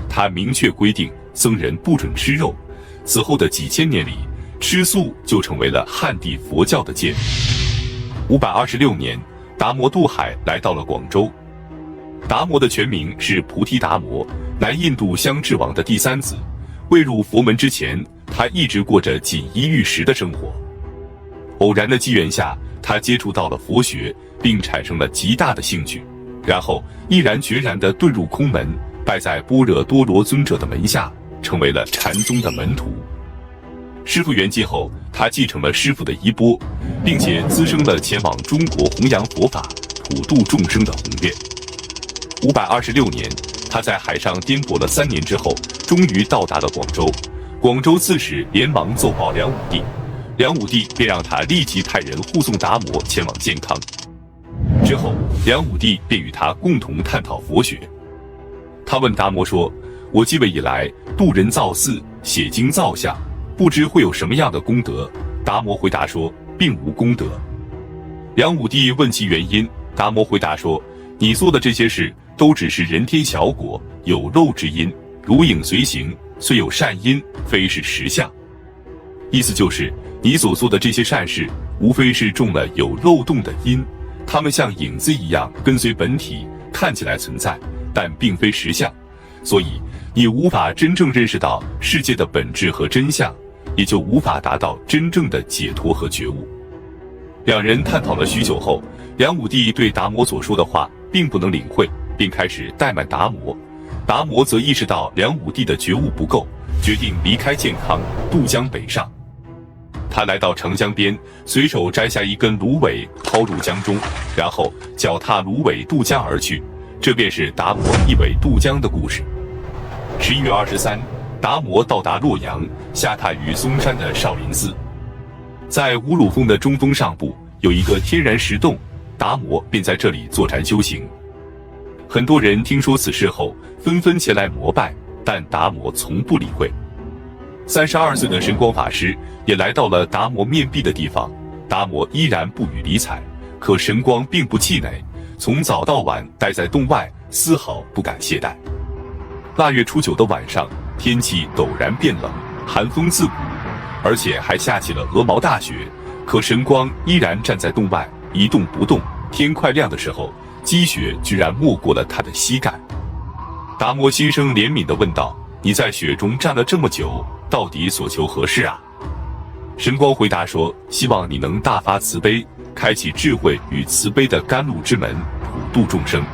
他明确规定僧人不准吃肉，此后的几千年里，吃素就成为了汉地佛教的戒律。526年，达摩渡海来到了广州。达摩的全名是菩提达摩，南印度香智王的第三子。未入佛门之前，他一直过着锦衣玉食的生活。偶然的机缘下，他接触到了佛学，并产生了极大的兴趣，然后毅然决然地遁入空门，拜在般若多罗尊者的门下，成为了禅宗的门徒。师父圆寂后，他继承了师父的衣钵，并且滋生了前往中国弘扬佛法、普度众生的宏愿。526年，他在海上颠簸了3年之后，终于到达了广州。广州刺史连忙奏报梁武帝，梁武帝便让他立即派人护送达摩前往健康。之后，梁武帝便与他共同探讨佛学。他问达摩说：“我继位以来，度人造寺，写经造像，不知会有什么样的功德？”达摩回答说：“并无功德。”梁武帝问其原因，达摩回答说：“你做的这些事，都只是人天小果，有漏之因，如影随形，虽有善因，非是实相。”意思就是，你所做的这些善事，无非是中了有漏洞的因，它们像影子一样跟随本体，看起来存在，但并非实相，所以你无法真正认识到世界的本质和真相，也就无法达到真正的解脱和觉悟。两人探讨了许久后，梁武帝对达摩所说的话并不能领会，并开始怠慢达摩。达摩则意识到梁武帝的觉悟不够，决定离开健康，渡江北上。他来到长江边，随手摘下一根芦苇抛入江中，然后脚踏芦苇渡江而去。这便是达摩一苇渡江的故事。11月23，达摩到达洛阳，下榻于嵩山的少林寺。在乌鲁峰的中峰上部有一个天然石洞，达摩便在这里坐禅修行。很多人听说此事后，纷纷前来膜拜，但达摩从不理会。32岁的神光法师也来到了达摩面壁的地方，达摩依然不予理睬，可神光并不气馁，从早到晚待在洞外，丝毫不敢懈怠。腊月初9的晚上，天气陡然变冷，寒风刺骨，而且还下起了鹅毛大雪，可神光依然站在洞外一动不动。天快亮的时候，积雪居然没过了他的膝盖。达摩心生怜悯地问道：“你在雪中站了这么久，到底所求何事啊？”神光回答说：“希望你能大发慈悲，开启智慧与慈悲的甘露之门，普度众生。”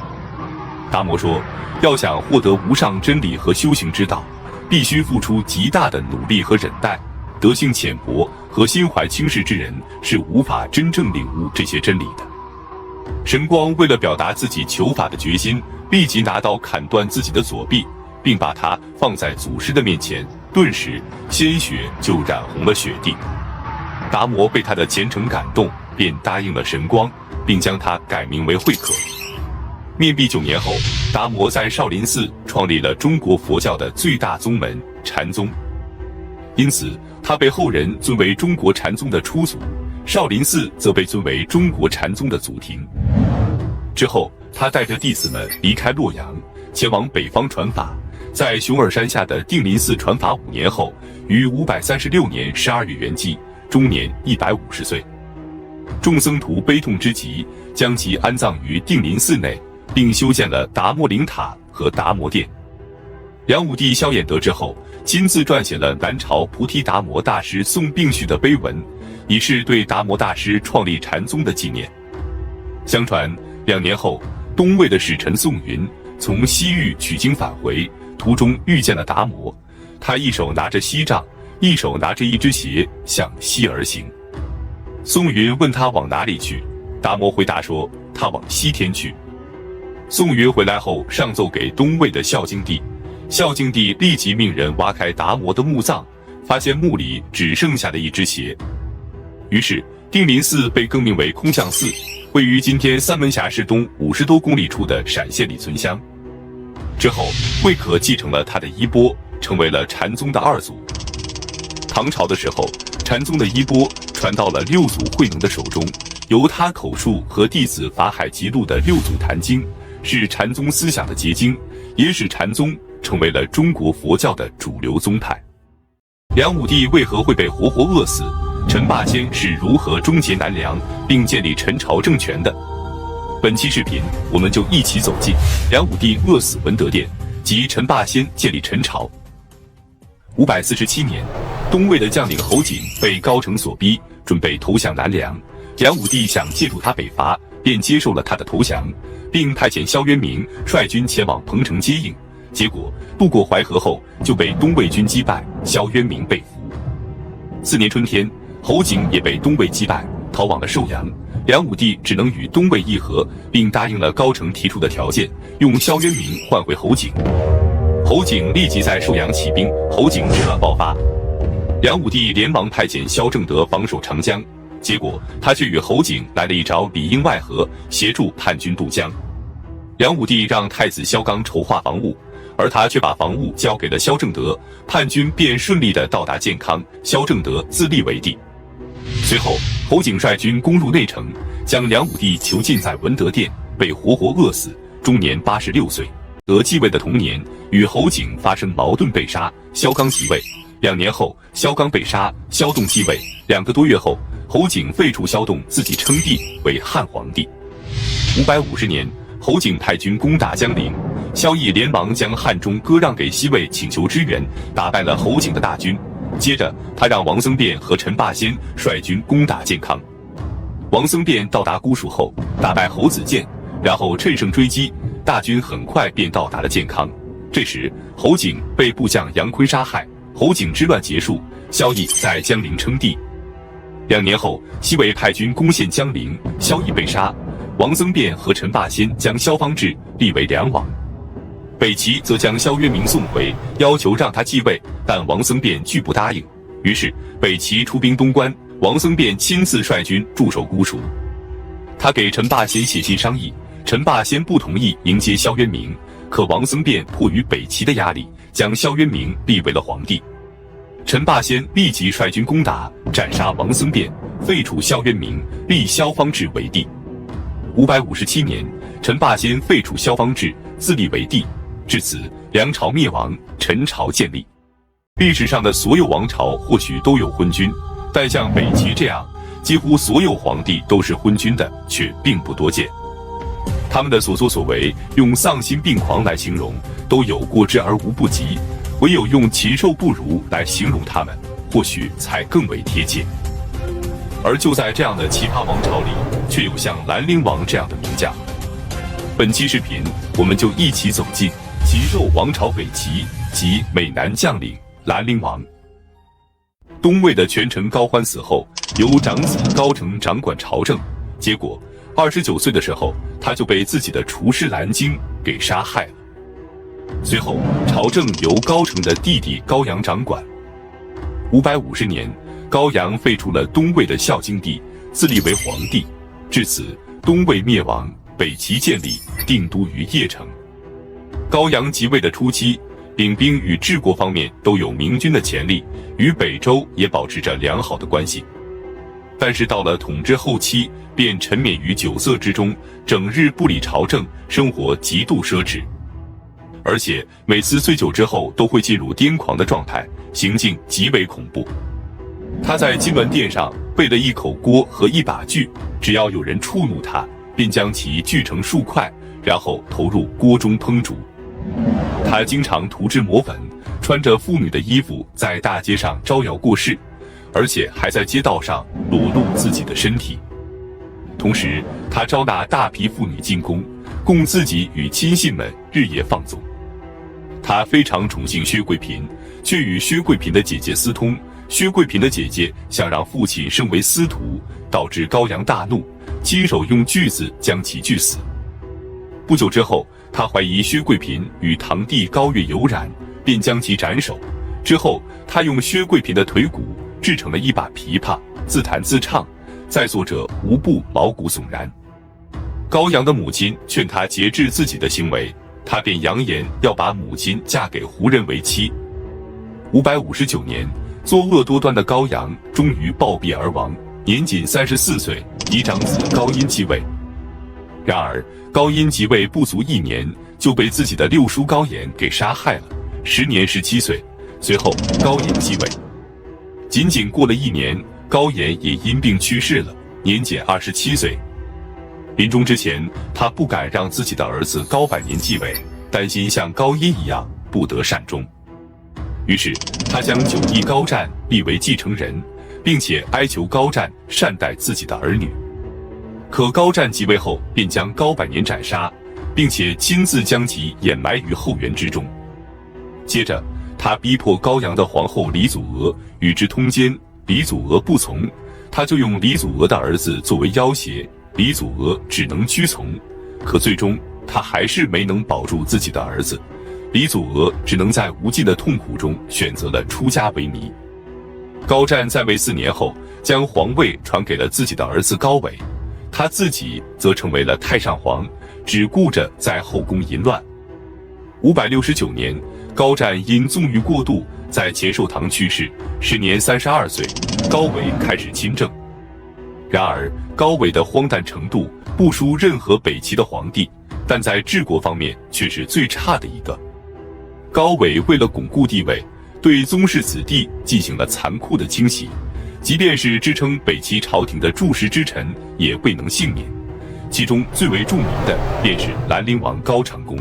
达摩说：“要想获得无上真理和修行之道，必须付出极大的努力和忍耐。德性浅薄和心怀轻视之人是无法真正领悟这些真理的。”神光为了表达自己求法的决心，立即拿刀砍断自己的左臂，并把它放在祖师的面前，顿时鲜血就染红了雪地。达摩被他的虔诚感动，便答应了神光，并将他改名为慧可。面壁9年后，达摩在少林寺创立了中国佛教的最大宗门禅宗，因此他被后人尊为中国禅宗的初祖，少林寺则被尊为中国禅宗的祖庭。之后，他带着弟子们离开洛阳，前往北方传法，在熊耳山下的定林寺传法5年后，于536年12月圆寂，终年150岁。众僧徒悲痛之极，将其安葬于定林寺内，并修建了达摩灵塔和达摩殿。梁武帝萧衍得知后，亲自撰写了南朝菩提达摩大师送病序的碑文，以示对达摩大师创立禅宗的纪念。相传2年后，东魏的使臣宋云从西域取经返回，途中遇见了达摩，他一手拿着锡杖，一手拿着一只鞋，向西而行。宋云问他往哪里去，达摩回答说他往西天去。宋云回来后上奏给东魏的孝敬帝，孝敬帝立即命人挖开达摩的墓葬，发现墓里只剩下了一只鞋。于是定林寺被更名为空相寺，位于今天三门峡市东50多公里处的陕县里存乡。之后慧可继承了他的衣钵，成为了禅宗的二祖。唐朝的时候，禅宗的衣钵传到了六祖慧能的手中，由他口述和弟子法海辑录的六祖坛经，是禅宗思想的结晶，也使禅宗成为了中国佛教的主流宗派。梁武帝为何会被活活饿死？陈霸先是如何终结南梁并建立陈朝政权的？本期视频我们就一起走进梁武帝饿死文德殿及陈霸先建立陈朝。547年，东魏的将领侯景被高澄所逼，准备投降南梁。梁武帝想借助他北伐，便接受了他的投降，并派遣萧渊明率军前往彭城接应。结果渡过淮河后就被东魏军击败，萧渊明被俘。4年春天，侯景也被东魏击败，逃往了寿阳。梁武帝只能与东魏议和，并答应了高澄提出的条件，用萧渊明换回侯景。侯景立即在寿阳起兵，侯景之乱爆发。梁武帝连忙派遣萧正德防守长江，结果他却与侯景来了一招里应外合，协助叛军渡江。梁武帝让太子萧纲筹划防务，而他却把防务交给了萧正德，叛军便顺利地到达建康，萧正德自立为帝。随后侯景率军攻入内城，将梁武帝囚禁在文德殿，被活活饿死，终年86岁。德继位的同年，与侯景发生矛盾，被杀，萧纲即位。2年后，萧纲被杀，萧栋继位。2个多月后，侯景废除萧栋，自己称帝为汉皇帝。550年，侯景派军攻打江陵，萧绎连忙将汉中割让给西魏，请求支援，打败了侯景的大军。接着他让王僧辩和陈霸先率军攻打建康。王僧辩到达姑蜀后，打败侯子建，然后趁胜追击，大军很快便到达了建康。这时侯景被部将杨坤杀害，侯景之乱结束，萧绎在江陵称帝。2年后，西魏派军攻陷江陵，萧绎被杀，王僧辩和陈霸先将萧方智立为梁王。北齐则将萧渊明送回，要求让他继位，但王僧辩拒不答应。于是北齐出兵东关，王僧辩亲自率军驻守姑蜀。他给陈霸先写信商议，陈霸先不同意迎接萧渊明，可王僧辩迫于北齐的压力，将萧渊明立为了皇帝。陈霸先立即率军攻打，斩杀王僧辩，废除萧渊明，立萧方智为帝。557年，陈霸先废除萧方智，自立为帝。至此，梁朝灭亡，陈朝建立。历史上的所有王朝或许都有昏君，但像北齐这样，几乎所有皇帝都是昏君的，却并不多见。他们的所作所为，用丧心病狂来形容，都有过之而无不及，唯有用禽兽不如来形容他们，或许才更为贴切。而就在这样的奇葩王朝里，却有像兰陵王这样的名将。本期视频，我们就一起走进禽兽王朝北齐及美男将领兰陵王。东魏的权臣高欢死后，由长子高澄掌管朝政，结果29岁的时候，他就被自己的厨师兰京给杀害了。随后朝政由高澄的弟弟高阳掌管。550年，高阳废除了东魏的孝敬帝，自立为皇帝。至此，东魏灭亡，北齐建立，定都于邺城。高阳即位的初期，领兵与治国方面都有明君的潜力，与北周也保持着良好的关系。但是到了统治后期，便沉湎于酒色之中，整日不理朝政，生活极度奢侈。而且每次醉酒之后都会进入癫狂的状态，行径极为恐怖。他在金銮殿上备了一口锅和一把锯，只要有人触怒他，便将其锯成数块，然后投入锅中烹煮。他经常涂脂抹粉，穿着妇女的衣服在大街上招摇过市，而且还在街道上裸露自己的身体。同时，他招纳大批妇女进宫，供自己与亲信们日夜放纵。他非常宠幸薛贵嫔，却与薛贵嫔的姐姐私通。薛贵嫔的姐姐想让父亲升为司徒，导致高阳大怒，亲手用锯子将其锯死。不久之后，他怀疑薛贵嫔与堂弟高岳有染，便将其斩首。之后，他用薛贵嫔的腿骨制成了一把琵琶，自弹自唱，在座者无不毛骨悚然。高阳的母亲劝他节制自己的行为，他便扬言要把母亲嫁给胡人为妻。559年，作恶多端的高阳终于暴毙而亡，年仅34岁，嫡长子高音继位。然而，高音即位不足1年，就被自己的六叔高岩给杀害了，时年17岁。随后，高岩继位。仅仅过了1年，高岩也因病去世了，年仅27岁。临终之前，他不敢让自己的儿子高百年继位，担心像高音一样不得善终。于是，他将9弟高湛立为继承人，并且哀求高湛善待自己的儿女。可高湛即位后，便将高百年斩杀，并且亲自将其掩埋于后园之中。接着，他逼迫高阳的皇后李祖娥与之通奸，李祖娥不从，他就用李祖娥的儿子作为要挟，李祖娥只能屈从。可最终，他还是没能保住自己的儿子，李祖娥只能在无尽的痛苦中选择了出家为尼。高湛在位4年后，将皇位传给了自己的儿子高纬，他自己则成为了太上皇，只顾着在后宫淫乱。569年，高湛因纵欲过度，在前寿堂去世，时年32岁。高纬开始亲政。然而，高纬的荒诞程度不输任何北齐的皇帝，但在治国方面却是最差的一个。高纬为了巩固地位，对宗室子弟进行了残酷的清洗，即便是支撑北齐朝廷的柱石之臣也未能幸免。其中最为著名的便是兰陵王高长恭。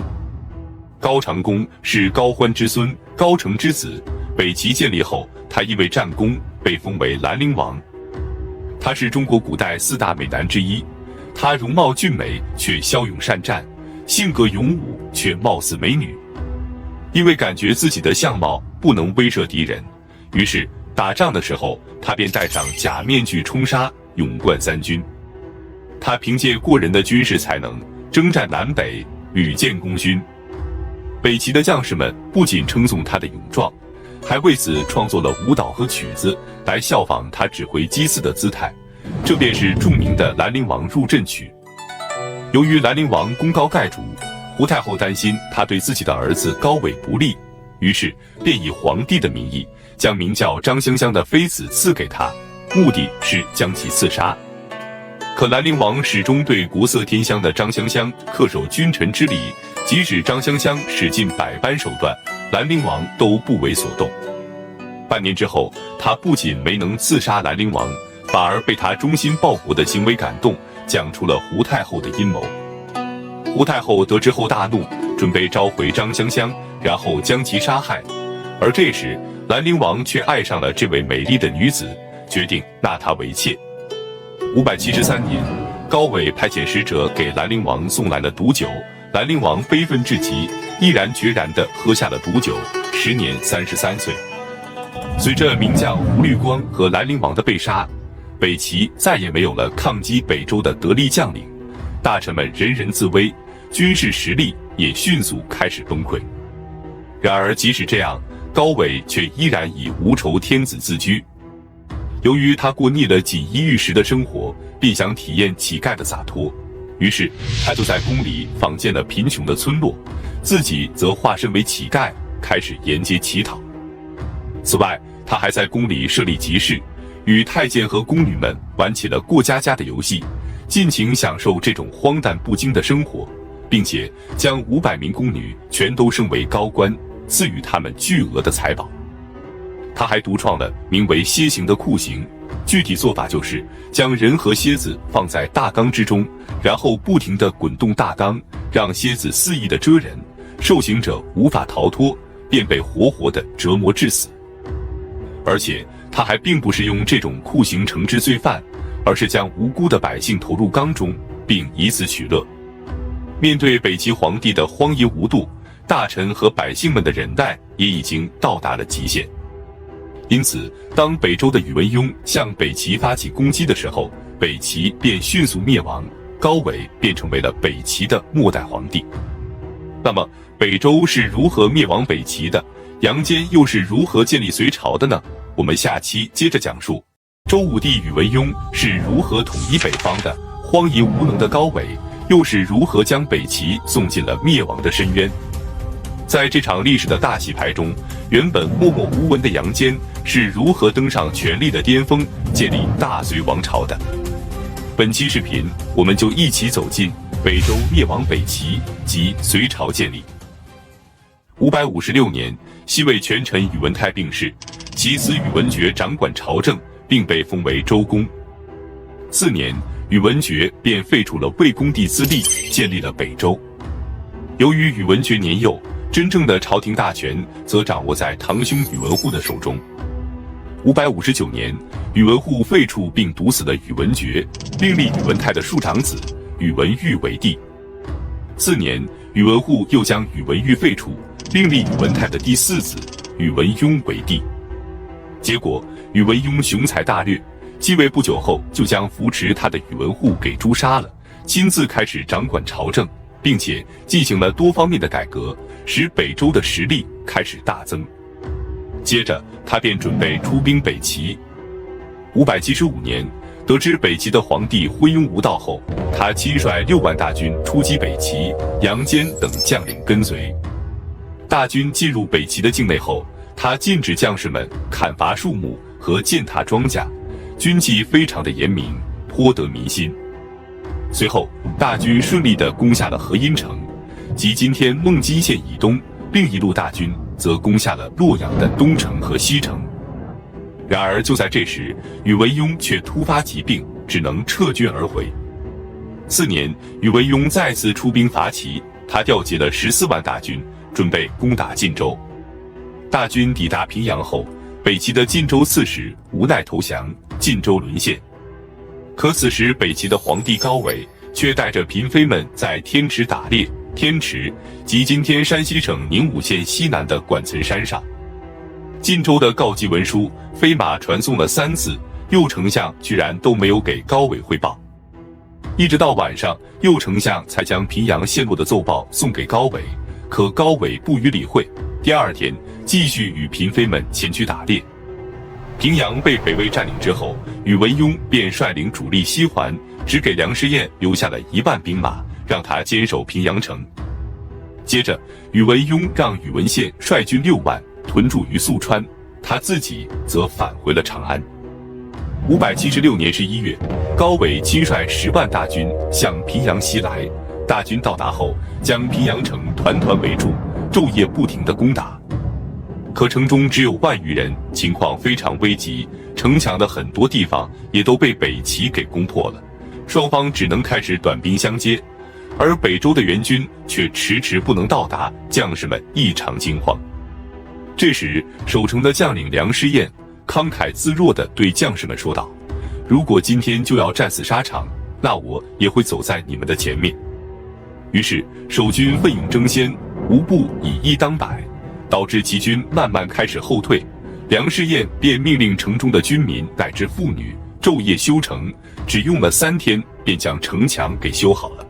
高长恭是高欢之孙，高澄之子。北齐建立后，他因为战功被封为兰陵王。他是中国古代4大美男之一，他容貌俊美却骁勇善战，性格勇武却貌似美女。因为感觉自己的相貌不能威慑敌人，于是打仗的时候，他便戴上假面具冲杀，勇冠3军。他凭借过人的军事才能，征战南北，屡建功勋。北齐的将士们不仅称颂他的勇壮，还为此创作了舞蹈和曲子来效仿他指挥祭祀的姿态，这便是著名的兰陵王入阵曲。由于兰陵王功高盖主，胡太后担心他对自己的儿子高纬不利，于是便以皇帝的名义将名叫张香香的妃子赐给他，目的是将其刺杀。可兰陵王始终对国色天香的张香香恪守君臣之礼，即使张香香使尽百般手段，兰陵王都不为所动。半年之后，他不仅没能刺杀兰陵王，反而被他忠心报国的行为感动，讲出了胡太后的阴谋。胡太后得知后大怒，准备召回张香香，然后将其杀害。而这时，兰陵王却爱上了这位美丽的女子，决定纳她为妾。573年，高纬派遣使者给兰陵王送来了毒酒，兰陵王悲愤至极，毅然决然地喝下了毒酒，时年33岁。随着名将胡律光和兰陵王的被杀，北齐再也没有了抗击北周的得力将领，大臣们人人自危，军事实力也迅速开始崩溃。然而即使这样，高纬却依然以无愁天子自居。由于他过腻了锦衣玉食的生活，便想体验乞丐的洒脱，于是他就在宫里仿建了贫穷的村落，自己则化身为乞丐，开始沿街乞讨。此外，他还在宫里设立集市，与太监和宫女们玩起了过家家的游戏，尽情享受这种荒诞不经的生活，并且将500名宫女全都升为高官，赐予他们巨额的财宝。他还独创了名为蝎刑的酷刑，具体做法就是将人和蝎子放在大缸之中，然后不停地滚动大缸，让蝎子肆意地蛰人，受刑者无法逃脱，便被活活地折磨致死。而且他还并不是用这种酷刑惩治罪犯，而是将无辜的百姓投入缸中，并以此取乐。面对北齐皇帝的荒淫无度，大臣和百姓们的忍耐也已经到达了极限。因此，当北周的宇文邕向北齐发起攻击的时候，北齐便迅速灭亡，高纬便成为了北齐的末代皇帝。那么，北周是如何灭亡北齐的？杨坚又是如何建立隋朝的呢？我们下期接着讲述周武帝宇文邕是如何统一北方的，荒淫无能的高纬又是如何将北齐送进了灭亡的深渊。在这场历史的大洗牌中，原本默默无闻的杨坚是如何登上权力的巅峰，建立大隋王朝的？本期视频，我们就一起走进北周灭亡北齐及隋朝建立。556年，西魏权臣宇文泰病逝，其子宇文觉掌管朝政，并被封为周公。4年，宇文觉便废除了魏恭帝自立，建立了北周。由于宇文觉年幼，真正的朝廷大权则掌握在堂兄宇文护的手中。559年，宇文护废黜并毒死了宇文觉，另立宇文泰的庶长子宇文毓为帝。4年，宇文护又将宇文毓废黜，另立宇文泰的第4子宇文邕为帝。结果，宇文邕雄才大略，继位不久后就将扶持他的宇文护给诛杀了，亲自开始掌管朝政，并且进行了多方面的改革，使北周的实力开始大增。接着，他便准备出兵北齐。575年，得知北齐的皇帝昏庸无道后，他亲率6万大军出击北齐，杨坚等将领跟随。大军进入北齐的境内后，他禁止将士们砍伐树木和践踏庄稼，军纪非常的严明，颇得民心。随后，大军顺利地攻下了河阴城，即今天孟津县以东，另一路大军则攻下了洛阳的东城和西城。然而就在这时，宇文邕却突发疾病，只能撤军而回。4年，宇文邕再次出兵伐齐，他调集了14万大军，准备攻打晋州。大军抵达平阳后，北齐的晋州刺史无奈投降，晋州沦陷。可此时北齐的皇帝高纬却带着嫔妃们在天池打猎。天池即今天山西省宁武县西南的管存山上。晋州的告急文书飞马传送了3次，右丞相居然都没有给高纬汇报。一直到晚上，右丞相才将平阳陷落的奏报送给高纬，可高纬不予理会。第2天，继续与嫔妃们前去打猎。平阳被北魏占领之后，宇文邕便率领主力西还，只给梁师彦留下了1万兵马，让他坚守平阳城。接着，宇文邕让宇文宪率军6万屯驻于宿川，他自己则返回了长安。576年11月，高纬亲率10万大军向平阳西来，大军到达后，将平阳城团团围住，昼夜不停地攻打。可城中只有1万余人，情况非常危急，城墙的很多地方也都被北齐给攻破了，双方只能开始短兵相接。而北周的援军却迟迟不能到达，将士们异常惊慌。这时，守城的将领梁师彦慷慨自若地对将士们说道：“如果今天就要战死沙场，那我也会走在你们的前面。”于是，守军奋勇争先，无不以1当100，导致齐军慢慢开始后退。梁师彦便命令城中的军民乃至妇女昼夜修城，只用了3天便将城墙给修好了。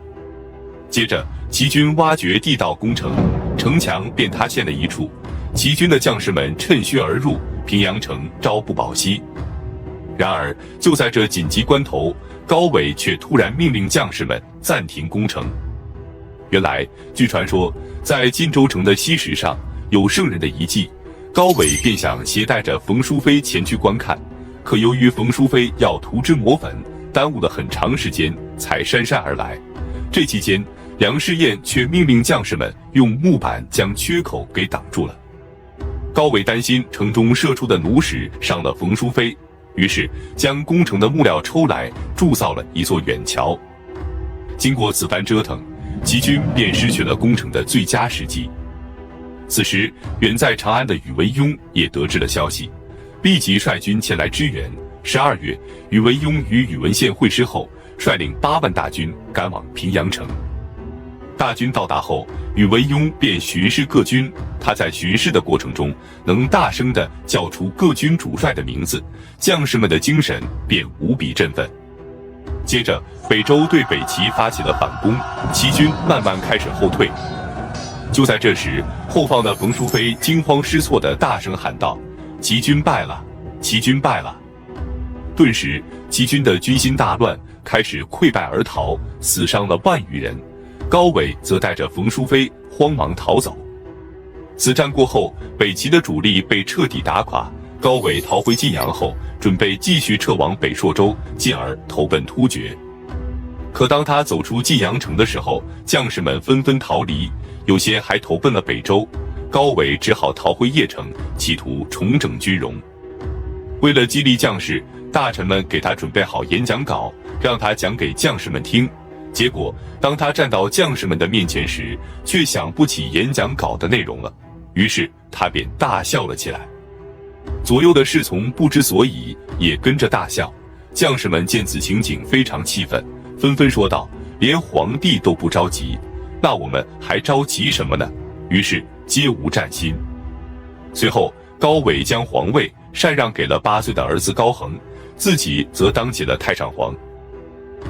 接着，齐军挖掘地道攻城，城墙便塌陷了一处。齐军的将士们趁虚而入，平阳城朝不保夕。然而，就在这紧急关头，高纬却突然命令将士们暂停攻城。原来，据传说，在晋州城的西石上有圣人的遗迹，高纬便想携带着冯淑妃前去观看，可由于冯淑妃要涂脂抹粉，耽误了很长时间，才姗姗而来。这期间，梁师彦却命令将士们用木板将缺口给挡住了。高纬担心城中射出的弩矢伤了冯淑妃，于是将攻城的木料抽来，铸造了一座远桥。经过此番折腾，齐军便失去了攻城的最佳时机。此时，远在长安的宇文邕也得知了消息，立即率军前来支援。12月，宇文邕与宇文宪会师后，率领8万大军赶往平阳城。大军到达后，宇文邕便巡视各军。他在巡视的过程中，能大声地叫出各军主帅的名字，将士们的精神便无比振奋。接着，北周对北齐发起了反攻，齐军慢慢开始后退。就在这时，后方的冯淑妃惊慌失措地大声喊道：“齐军败了！齐军败了！”顿时，齐军的军心大乱，开始溃败而逃，死伤了万余人。高纬则带着冯淑妃慌忙逃走。此战过后，北齐的主力被彻底打垮。高纬逃回晋阳后，准备继续撤往北朔州，进而投奔突厥。可当他走出晋阳城的时候，将士们纷纷逃离，有些还投奔了北周。高纬只好逃回邺城，企图重整军容。为了激励将士，大臣们给他准备好演讲稿，让他讲给将士们听。结果，当他站到将士们的面前时，却想不起演讲稿的内容了。于是他便大笑了起来。左右的侍从不知所以，也跟着大笑。将士们见此情景非常气愤，纷纷说道：“连皇帝都不着急，那我们还着急什么呢？”于是皆无战心。随后，高纬将皇位禅让给了8岁的儿子高恒，自己则当起了太上皇。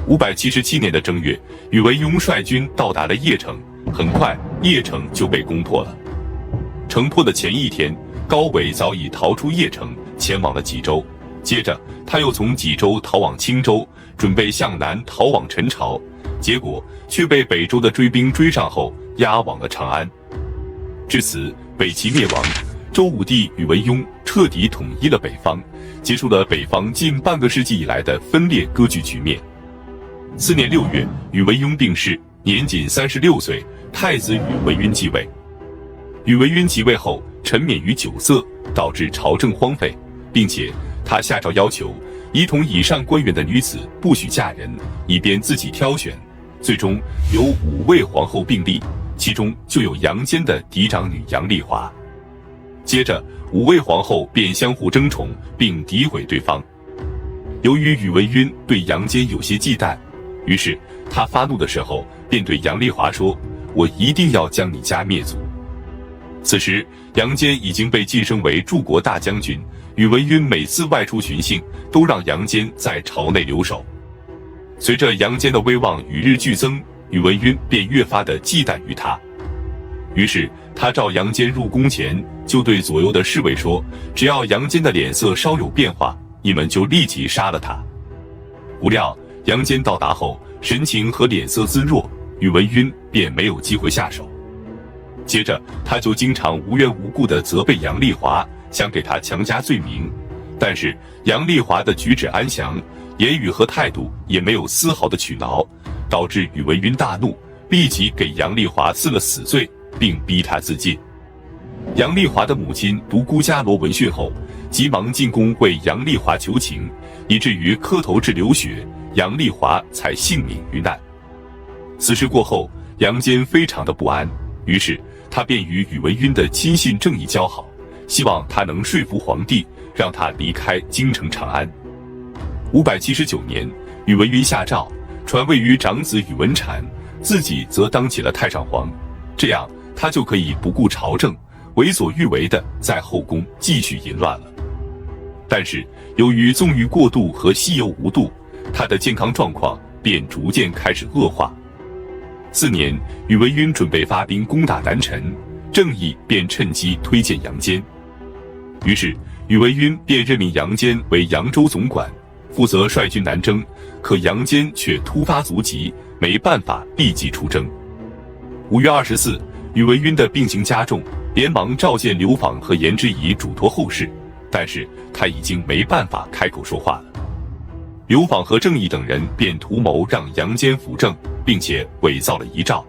577年的正月，宇文邕率军到达了邺城，很快邺城就被攻破了。城破的前一天，高纬早已逃出邺城，前往了济州。接着，他又从济州逃往青州，准备向南逃往陈朝，结果却被北周的追兵追上后押往了长安。至此，北齐灭亡，周武帝宇文邕彻底统一了北方，结束了北方近半个世纪以来的分裂割据局面。次年6月，宇文邕病逝，年仅36岁，太子宇文赟继位。宇文赟即位后，沉湎于酒色，导致朝政荒废，并且他下诏要求仪同以上官员的女子不许嫁人，以便自己挑选。最终有5位皇后并立，其中就有杨坚的嫡长女杨丽华。接着5位皇后便相互争宠，并诋毁对方。由于宇文赟对杨坚有些忌惮，于是他发怒的时候便对杨丽华说：“我一定要将你家灭族。”此时杨坚已经被晋升为柱国大将军，宇文赟每次外出巡幸都让杨坚在朝内留守。随着杨坚的威望与日俱增，宇文赟便越发的忌惮于他。于是他召杨坚入宫前，就对左右的侍卫说：“只要杨坚的脸色稍有变化，你们就立即杀了他。”不料杨坚到达后，神情和脸色自若，宇文赟便没有机会下手。接着他就经常无缘无故地责备杨丽华，想给他强加罪名。但是杨丽华的举止安详，言语和态度也没有丝毫的取挠，导致宇文赟大怒，立即给杨丽华赐了死罪，并逼她自尽。杨丽华的母亲独孤伽罗闻讯后，急忙进宫为杨丽华求情，以至于磕头至流血，杨丽华才幸免于难。此事过后，杨坚非常的不安，于是他便与宇文赟的亲信郑义交好，希望他能说服皇帝，让他离开京城长安。579年，宇文赟下诏传位于长子宇文阐，自己则当起了太上皇，这样他就可以不顾朝政，为所欲为的在后宫继续淫乱了。但是由于纵欲过度和吸油无度，他的健康状况便逐渐开始恶化。4年，宇文赟准备发兵攻打南陈，郑义便趁机推荐杨坚。于是宇文赟便任命杨坚为扬州总管，负责率军南征，可杨坚却突发卒疾，没办法立即出征。5月24，宇文赟的病情加重，连忙召见刘昉和颜之仪嘱托后事，但是他已经没办法开口说话了。刘昉和郑义等人便图谋让杨坚扶正，并且伪造了遗诏。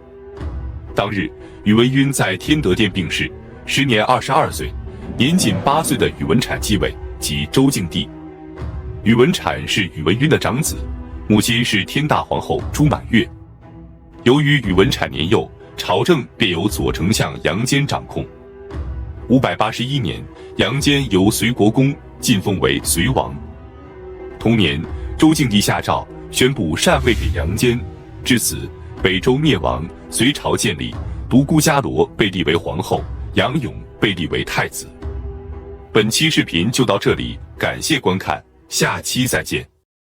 当日，宇文赟在天德殿病逝，时年22岁。年仅8岁的宇文阐继位，即周敬帝。宇文阐是宇文赟的长子，母亲是天大皇后朱满月。由于宇文阐年幼，朝政便由左丞相杨坚掌控。581年，杨坚由隋国公晋封为隋王。同年，周敬帝下诏宣布禅位给杨坚，至此北周灭亡，隋朝建立，独孤伽罗被立为皇后，杨勇被立为太子。本期视频就到这里，感谢观看，下期再见。